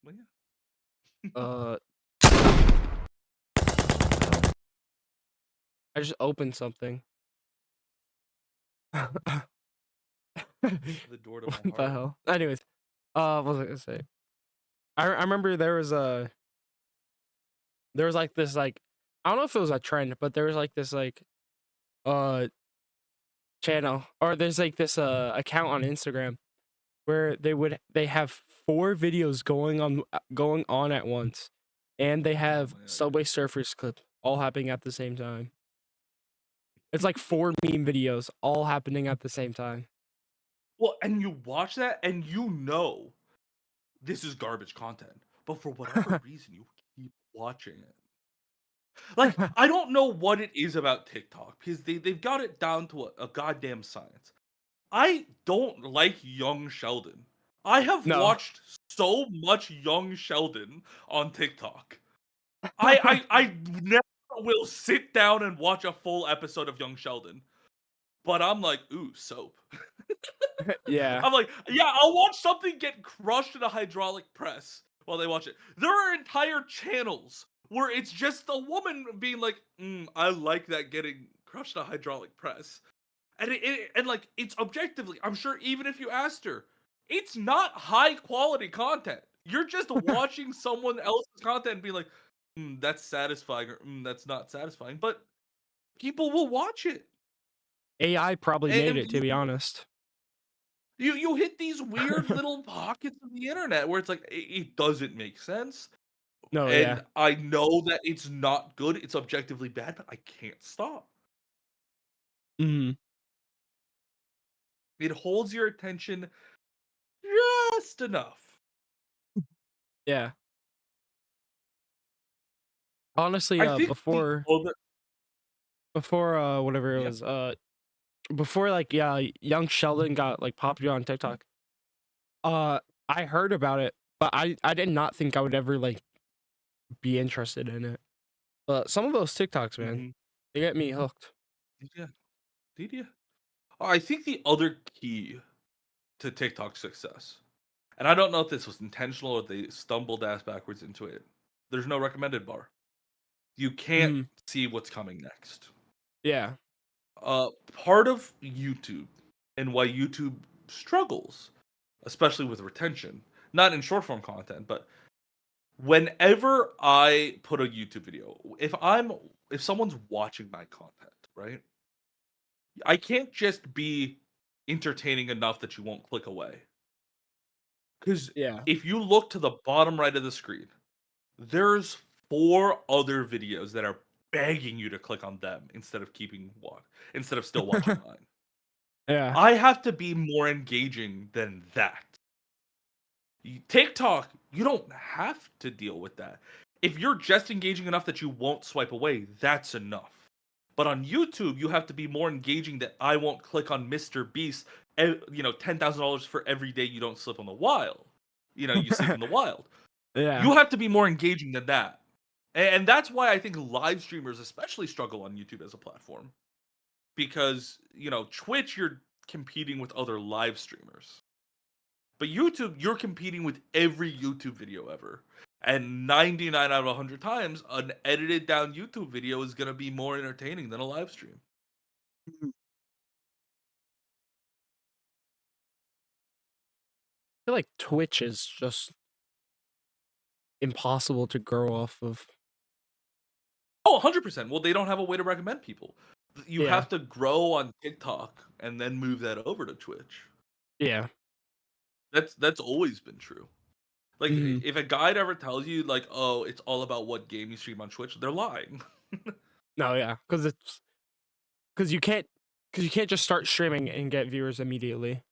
Well, yeah. uh, I just opened something. What The door to my the heart. hell? Anyways, what was I gonna say? I remember there was like this like I don't know if it was a trend, but there was like this like uh channel, or there's like this account on Instagram where they have 4 videos going on at once, and they Oh have my god. Subway Surfers clip all happening at the same time. It's like 4 meme videos all happening at the same time. Well, and you watch that and you know this is garbage content, but for whatever reason you keep watching it. Like, I don't know what it is about TikTok because they've got it down to a goddamn science. I don't like Young Sheldon. I have No. watched so much Young Sheldon on TikTok. I never will sit down and watch a full episode of Young Sheldon, but I'm like, ooh, soap. Yeah. I'm like, yeah, I'll watch something get crushed in a hydraulic press while they watch it. There are entire channels where it's just a woman being like, I like that getting crushed in a hydraulic press. And and like it's objectively, I'm sure even if you asked her, it's not high quality content. You're just watching someone else's content and being like, that's satisfying or that's not satisfying. But people will watch it. AI probably made And it, to be honest. you hit these weird little pockets of the internet where it's like it doesn't make sense, No, yeah. and I know that it's not good, it's objectively bad, but I can't stop. Mhm. It holds your attention just enough. Yeah. Honestly, I think the other before whatever it yeah. was, before like yeah, young Sheldon got like popular on TikTok. Uh I heard about it, but I did not think I would ever like be interested in it. But some of those TikToks, man, Mhm. they get me hooked. Yeah. Did you? I think the other key to TikTok success, and I don't know if this was intentional or they stumbled ass backwards into it. There's no recommended bar. You can't Mhm. see what's coming next. Yeah. Part of YouTube and why YouTube struggles, especially with retention, not in short form content, but whenever I put a YouTube video, if someone's watching my content, right? I can't just be entertaining enough that you won't click away. Because Yeah. if you look to the bottom right of the screen, there's 4 other videos that are begging you to click on them instead of still watching mine. Yeah. I have to be more engaging than that. TikTok, you don't have to deal with that. If you're just engaging enough that you won't swipe away, that's enough. But on YouTube, you have to be more engaging that I won't click on Mr. Beast, $10,000 for every day you don't slip on the wild. You sleep in the wild. Yeah. You have to be more engaging than that. And that's why I think live streamers especially struggle on YouTube as a platform. Because, Twitch, you're competing with other live streamers. But YouTube, you're competing with every YouTube video ever. And 99 out of 100 times, an edited down YouTube video is going to be more entertaining than a live stream. Mhm. I feel like Twitch is just impossible to grow off of. Oh, 100%. Well, they don't have a way to recommend people. You Yeah. have to grow on TikTok and then move that over to Twitch. Yeah. That's always been true. Like Mhm. if a guide ever tells you like, "Oh, it's all about what game you stream on Twitch," they're lying. No, yeah, because you can't just start streaming and get viewers immediately.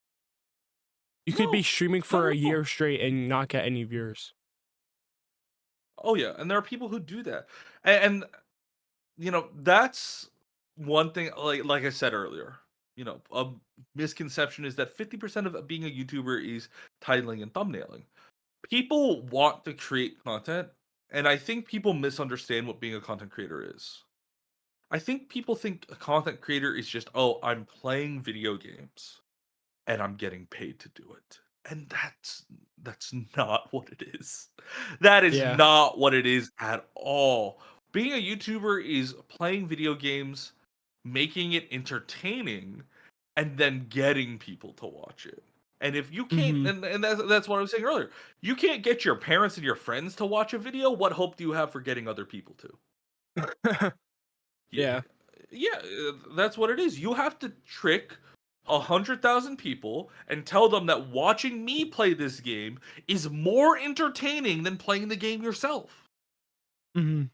You could be No, streaming not for at a all. year straight and not get any viewers. Oh yeah, and there are people who do that, and that's one thing. Like I said earlier, a misconception is that 50% of being a YouTuber is titling and thumbnailing. People want to create content, and I think people misunderstand what being a content creator is. I think people think a content creator is just, oh, I'm playing video games and I'm getting paid to do it. And that's not what it is. That is Yeah. not what it is at all. Being a YouTuber is playing video games, making it entertaining, and then getting people to watch it. And if you can't, Mhm. and that's what I was saying earlier, you can't get your parents and your friends to watch a video. What hope do you have for getting other people to? Yeah, Yeah. yeah, that's what it is. You have to trick 100,000 people and tell them that watching me play this game is more entertaining than playing the game yourself. Mhm.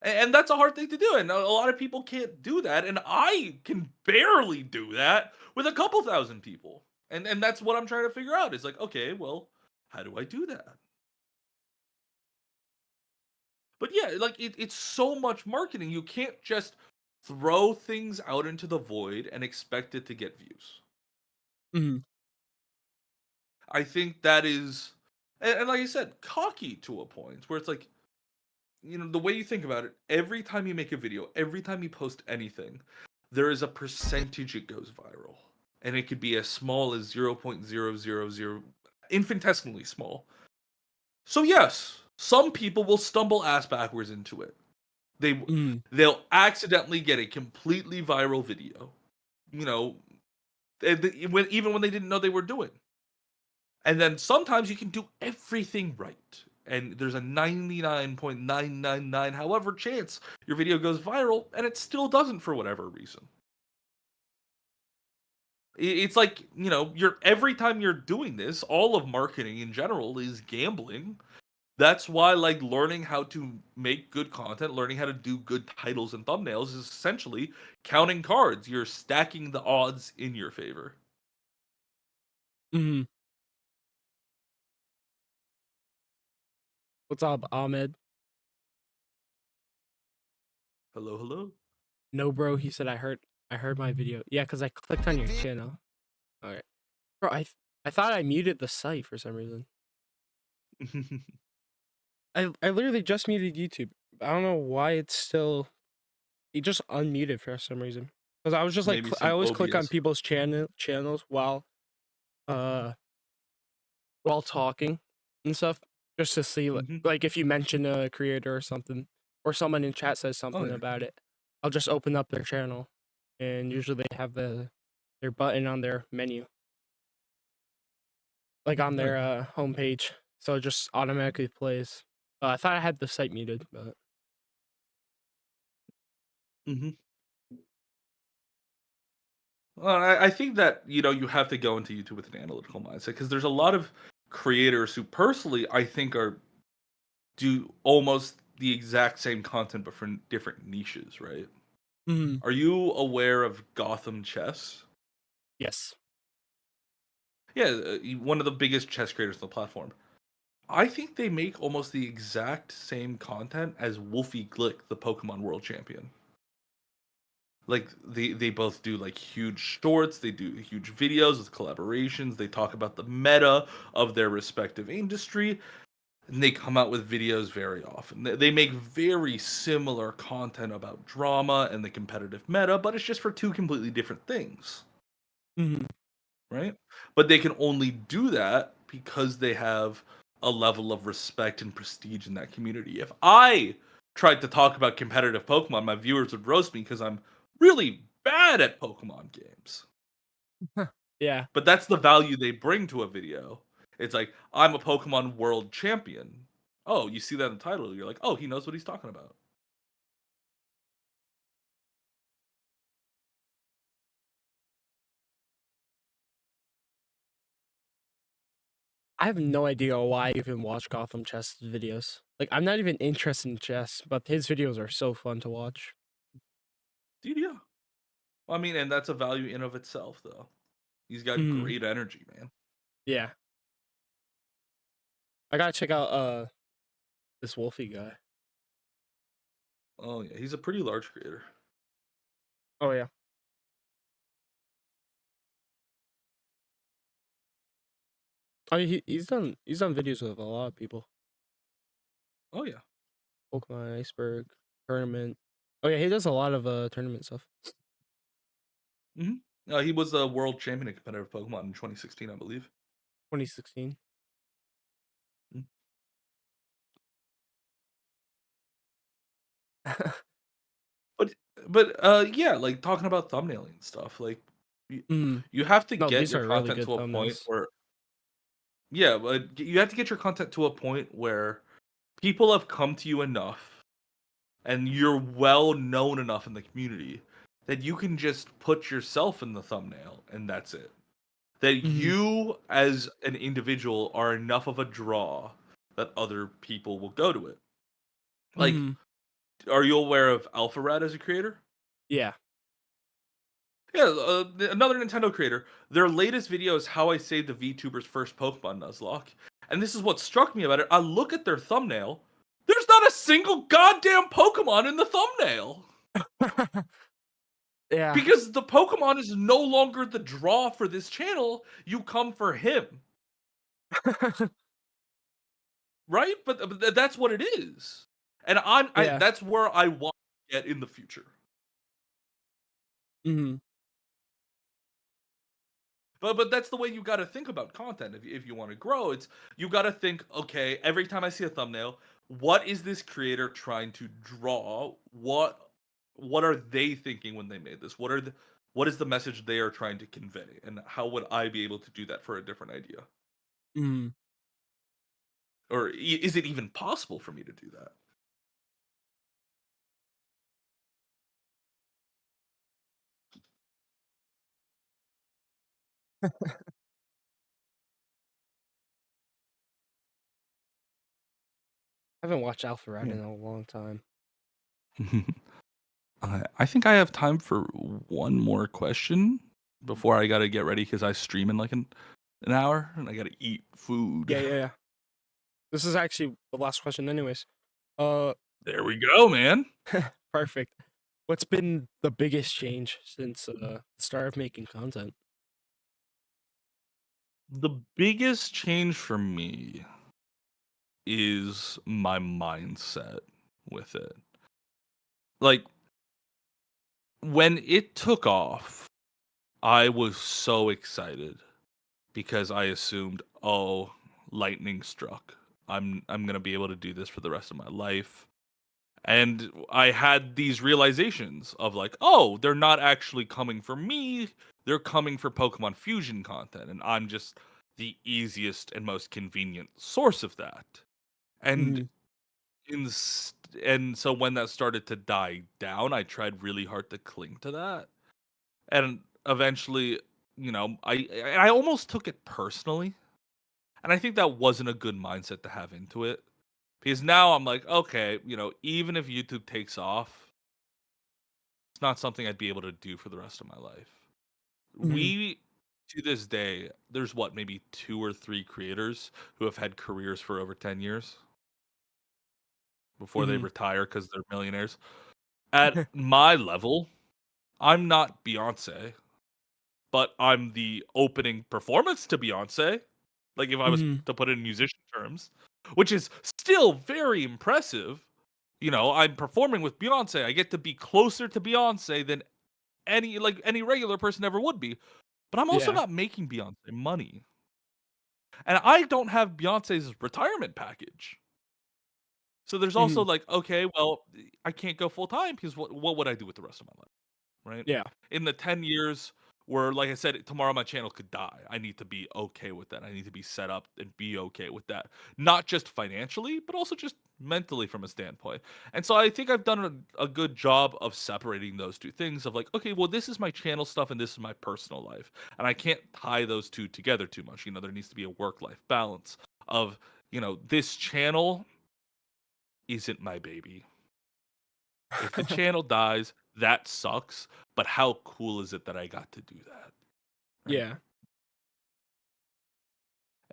And that's a hard thing to do. And a lot of people can't do that. And I can barely do that with a couple thousand people. And that's what I'm trying to figure out. Is like, okay, well, how do I do that? But yeah, like it's so much marketing. You can't just throw things out into the void and expect it to get views. Mhm. I think that is, and like I said, cocky to a point where it's like, the way you think about it, every time you make a video, every time you post anything, there is a percentage it goes viral. And it could be as small as 0.000, infinitesimally small. So yes, some people will stumble ass backwards into it. They Mhm. they'll accidentally get a completely viral video. You know, even when they didn't know they were doing. And then sometimes you can do everything right. And there's a 99.999 however chance your video goes viral and it still doesn't for whatever reason. It's like, you're every time you're doing this, all of marketing in general is gambling. That's why like learning how to make good content, learning how to do good titles and thumbnails is essentially counting cards. You're stacking the odds in your favor. Mhm. What's up, Ahmed? Hello, hello. No, bro. He said I heard my video. Yeah, cause I clicked on your channel. All right, bro. I thought I muted the site for some reason. I literally just muted YouTube. I don't know why it's still. It just unmuted for some reason. Cause I was just like Maybe I some always click on OBS. people's channels uh while talking and stuff, just to see Hmm. like if you mention a creator or something, or someone in chat says Oh something yeah. about it. I'll just open up their channel, and usually they have their button on their menu, like on Oh their yeah. homepage, so it just automatically plays. I thought I had the site muted, but Hmm. Well, I think that you have to go into YouTube with an analytical mindset because there's a lot of creators who personally I think are do almost the exact same content but for different niches, right? Mhm. Are you aware of Gotham Chess? Yes. Yeah, one of the biggest chess creators on the platform. I think they make almost the exact same content as Wolfie Glick, the Pokemon World Champion. Like they both do like huge shorts, they do huge videos with collaborations, they talk about the meta of their respective industry, and they come out with videos very often. They make very similar content about drama and the competitive meta, but it's just for two completely different things, Mhm. right? But they can only do that because they have a level of respect and prestige in that community. If I tried to talk about competitive Pokemon, my viewers would roast me because I'm really bad at Pokemon games. Yeah. But that's the value they bring to a video. It's like, I'm a Pokemon world champion. Oh, you see that in the title. You're like, oh, he knows what he's talking about. I have no idea why I even watch Gotham Chess videos. Like, I'm not even interested in chess, but his videos are so fun to watch. Dude, yeah. Well, I mean, and that's a value in of itself, though. He's got Mhm. great energy, man. Yeah. I gotta check out this Wolfie guy. Oh yeah, he's a pretty large creator. Oh yeah. Oh, he's done videos with a lot of people. Oh yeah. Pokemon Iceberg tournament. Oh yeah, he does a lot of tournament stuff. hmm he was the world champion in competitive Pokemon in 2016, I believe. 2016. Mm. But yeah, like talking about thumbnailing and stuff, like you, Mm. you have to No, get these your are really content good to a point thumbnails. where yeah, but you have to get your content to a point where people have come to you enough and you're well known enough in the community that you can just put yourself in the thumbnail and that's it. That Mhm. you as an individual are enough of a draw that other people will go to it. Like, Mhm. are you aware of AlphaRad as a creator? Yeah. Yeah, another Nintendo creator. Their latest video is how I saved a VTuber's first Pokemon Nuzlocke. And this is what struck me about it. I look at their thumbnail. There's not a single goddamn Pokemon in the thumbnail. Yeah. Because the Pokemon is no longer the draw for this channel. You come for him, right? But that's what it is. And Yeah. that's where I want to get in the future. Mhm. But that's the way you got to think about content. If you want to grow, it's you got to think, okay, every time I see a thumbnail, what is this creator trying to draw? What are they thinking when they made this? What is the message they are trying to convey? And how would I be able to do that for a different idea? Mhm. Or is it even possible for me to do that? I haven't watched Alpha Rat Yeah. in a long time. I think I have time for one more question before I gotta get ready because I stream in like an hour and I gotta eat food. Yeah, yeah, yeah. This is actually the last question anyways. Uh There we go, man. perfect. What's been the biggest change since the start of making content? The biggest change for me is my mindset with it. Like when it took off, I was so excited because I assumed, oh, lightning struck. I'm gonna be able to do this for the rest of my life. And I had these realizations of like, oh, they're not actually coming for me. They're coming for Pokemon Fusion content, and I'm just the easiest and most convenient source of that. And Mhm. in and so when that started to die down, I tried really hard to cling to that. And eventually, I almost took it personally. And I think that wasn't a good mindset to have into it. Because now I'm like, okay, even if YouTube takes off, it's not something I'd be able to do for the rest of my life. Mhm. We to this day, there's what, maybe 2 or 3 creators who have had careers for over 10 years before they Mhm. retire because they're millionaires. At my level, I'm not Beyonce, but I'm the opening performance to Beyonce. Like if I was Mhm. to put it in musician terms, which is still very impressive. I'm performing with Beyonce. I get to be closer to Beyonce than any regular person ever would be. But I'm also Yeah. not making Beyonce money. And I don't have Beyonce's retirement package. So there's also Mhm. like, okay, well, I can't go full time because what would I do with the rest of my life? Right? Yeah. In the 10 years where, like I said, tomorrow my channel could die. I need to be okay with that. I need to be set up and be okay with that. Not just financially, but also just mentally from a standpoint. And so I think I've done a good job of separating those two things of like, okay, well, this is my channel stuff and this is my personal life. And I can't tie those two together too much. There needs to be a work-life balance of, this channel isn't my baby. If the channel dies, that sucks, but how cool is it that I got to do that, right? Yeah.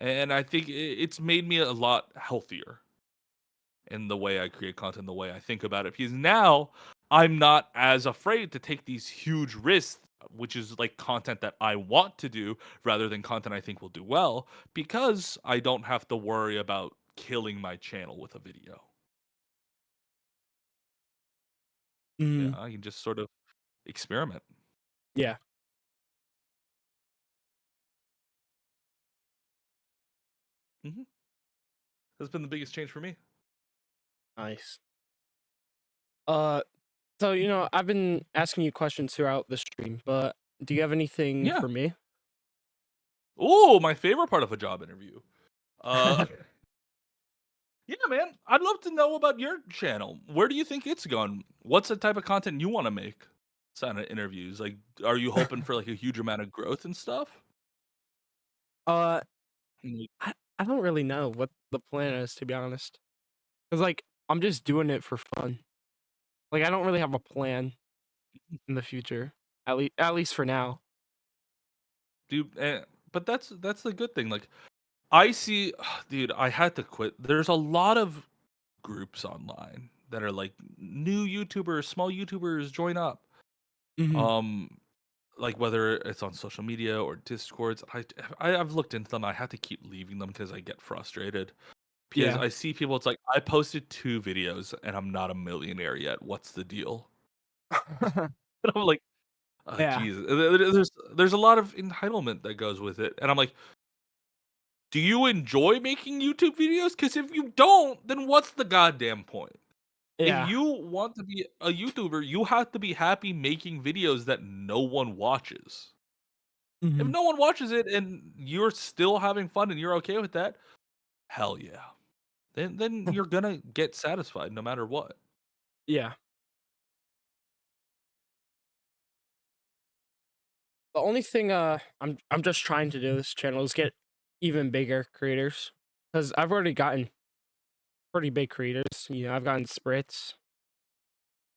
and I think it's made me a lot healthier in the way I create content, the way I think about it. Because now I'm not as afraid to take these huge risks, which is like content that I want to do rather than content I think will do well, because I don't have to worry about killing my channel with a video. Yeah, Mm, I can just sort of experiment. yeah, Hmm. That's been the biggest change for me. nice. Uh, so I've been asking you questions throughout the stream, but do you have anything Yeah. for me? Oh, my favorite part of a job interview. Uh, yeah, man. I'd love to know about your channel. Where do you think it's going? What's the type of content you want to make? Sign of interviews. Like, are you hoping for like a huge amount of growth and stuff? uh, Mm. I don't really know what the plan is, to be honest. Cause like I'm just doing it for fun. Like I don't really have a plan in the future. At least for now. Dude, but that's the good thing. Like, I see, dude. I had to quit. There's a lot of groups online that are like new YouTubers, small YouTubers, join up. Hmm. Um, like whether it's on social media or Discords. I've looked into them. I have to keep leaving them because I get frustrated. Because Yeah. I see people, it's like, I posted 2 videos and I'm not a millionaire yet. What's the deal? And I'm like, "Oh, Yeah. Jesus." There's a lot of entitlement that goes with it. And I'm like, "Do you enjoy making YouTube videos? Because if you don't, then what's the goddamn point? If Yeah. you want to be a YouTuber, you have to be happy making videos that no one watches. If Hmm. no one watches it and you're still having fun and you're okay with that, hell yeah. Then you're gonna get satisfied no matter what." Yeah. The only thing I'm just trying to do this channel is get even bigger creators. Because I've already gotten pretty big creators. I've gotten Spritz.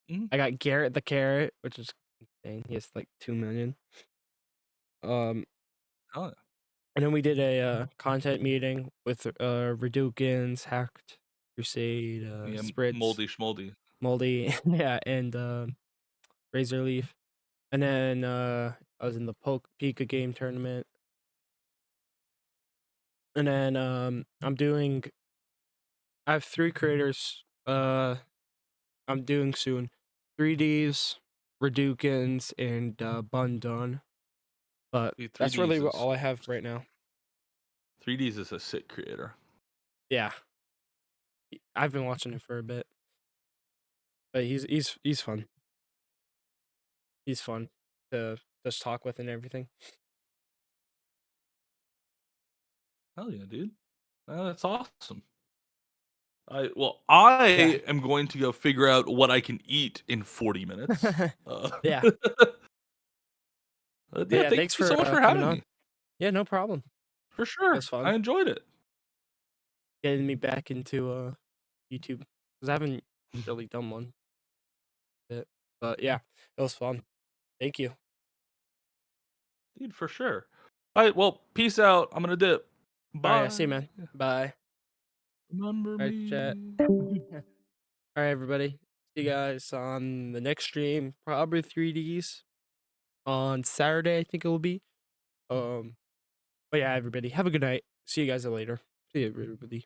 Mhm. I got Garrett the Carrot, which is insane. He has like 2 million. Um, Oh, yeah. and then we did a content meeting with Redukins, Hacked, Crusade, Yeah, Spritz, moldy schmoldy. Moldy, yeah, and Razor Leaf. And then I was in the Pika game tournament. And then I have 3 creators I'm doing soon. 3Ds, Redukins, and Bundun. But Dude, that's 3Ds really is all I have right now. 3Ds is a sick creator. Yeah. I've been watching it for a bit. But he's fun. He's fun to just talk with and everything. Hell yeah, dude. That's awesome. Well, Yeah. I am going to go figure out what I can eat in 40 minutes. Yeah. But Yeah, yeah, thank thanks you for so much for coming having on. me. Yeah, no problem. For It sure. was I fun enjoyed it. getting me back into YouTube because I haven't really done one bit. But yeah, it was fun. Thank you. Dude, for sure. All right, well, peace out. I'm gonna dip. All right, I see you, Bye. man. Bye. Remember All right, chat. me. All right, everybody. See you guys on the next stream. Probably 3Ds on Saturday. I think it will be. But yeah, everybody, have a good night. See you guys later. See you, everybody.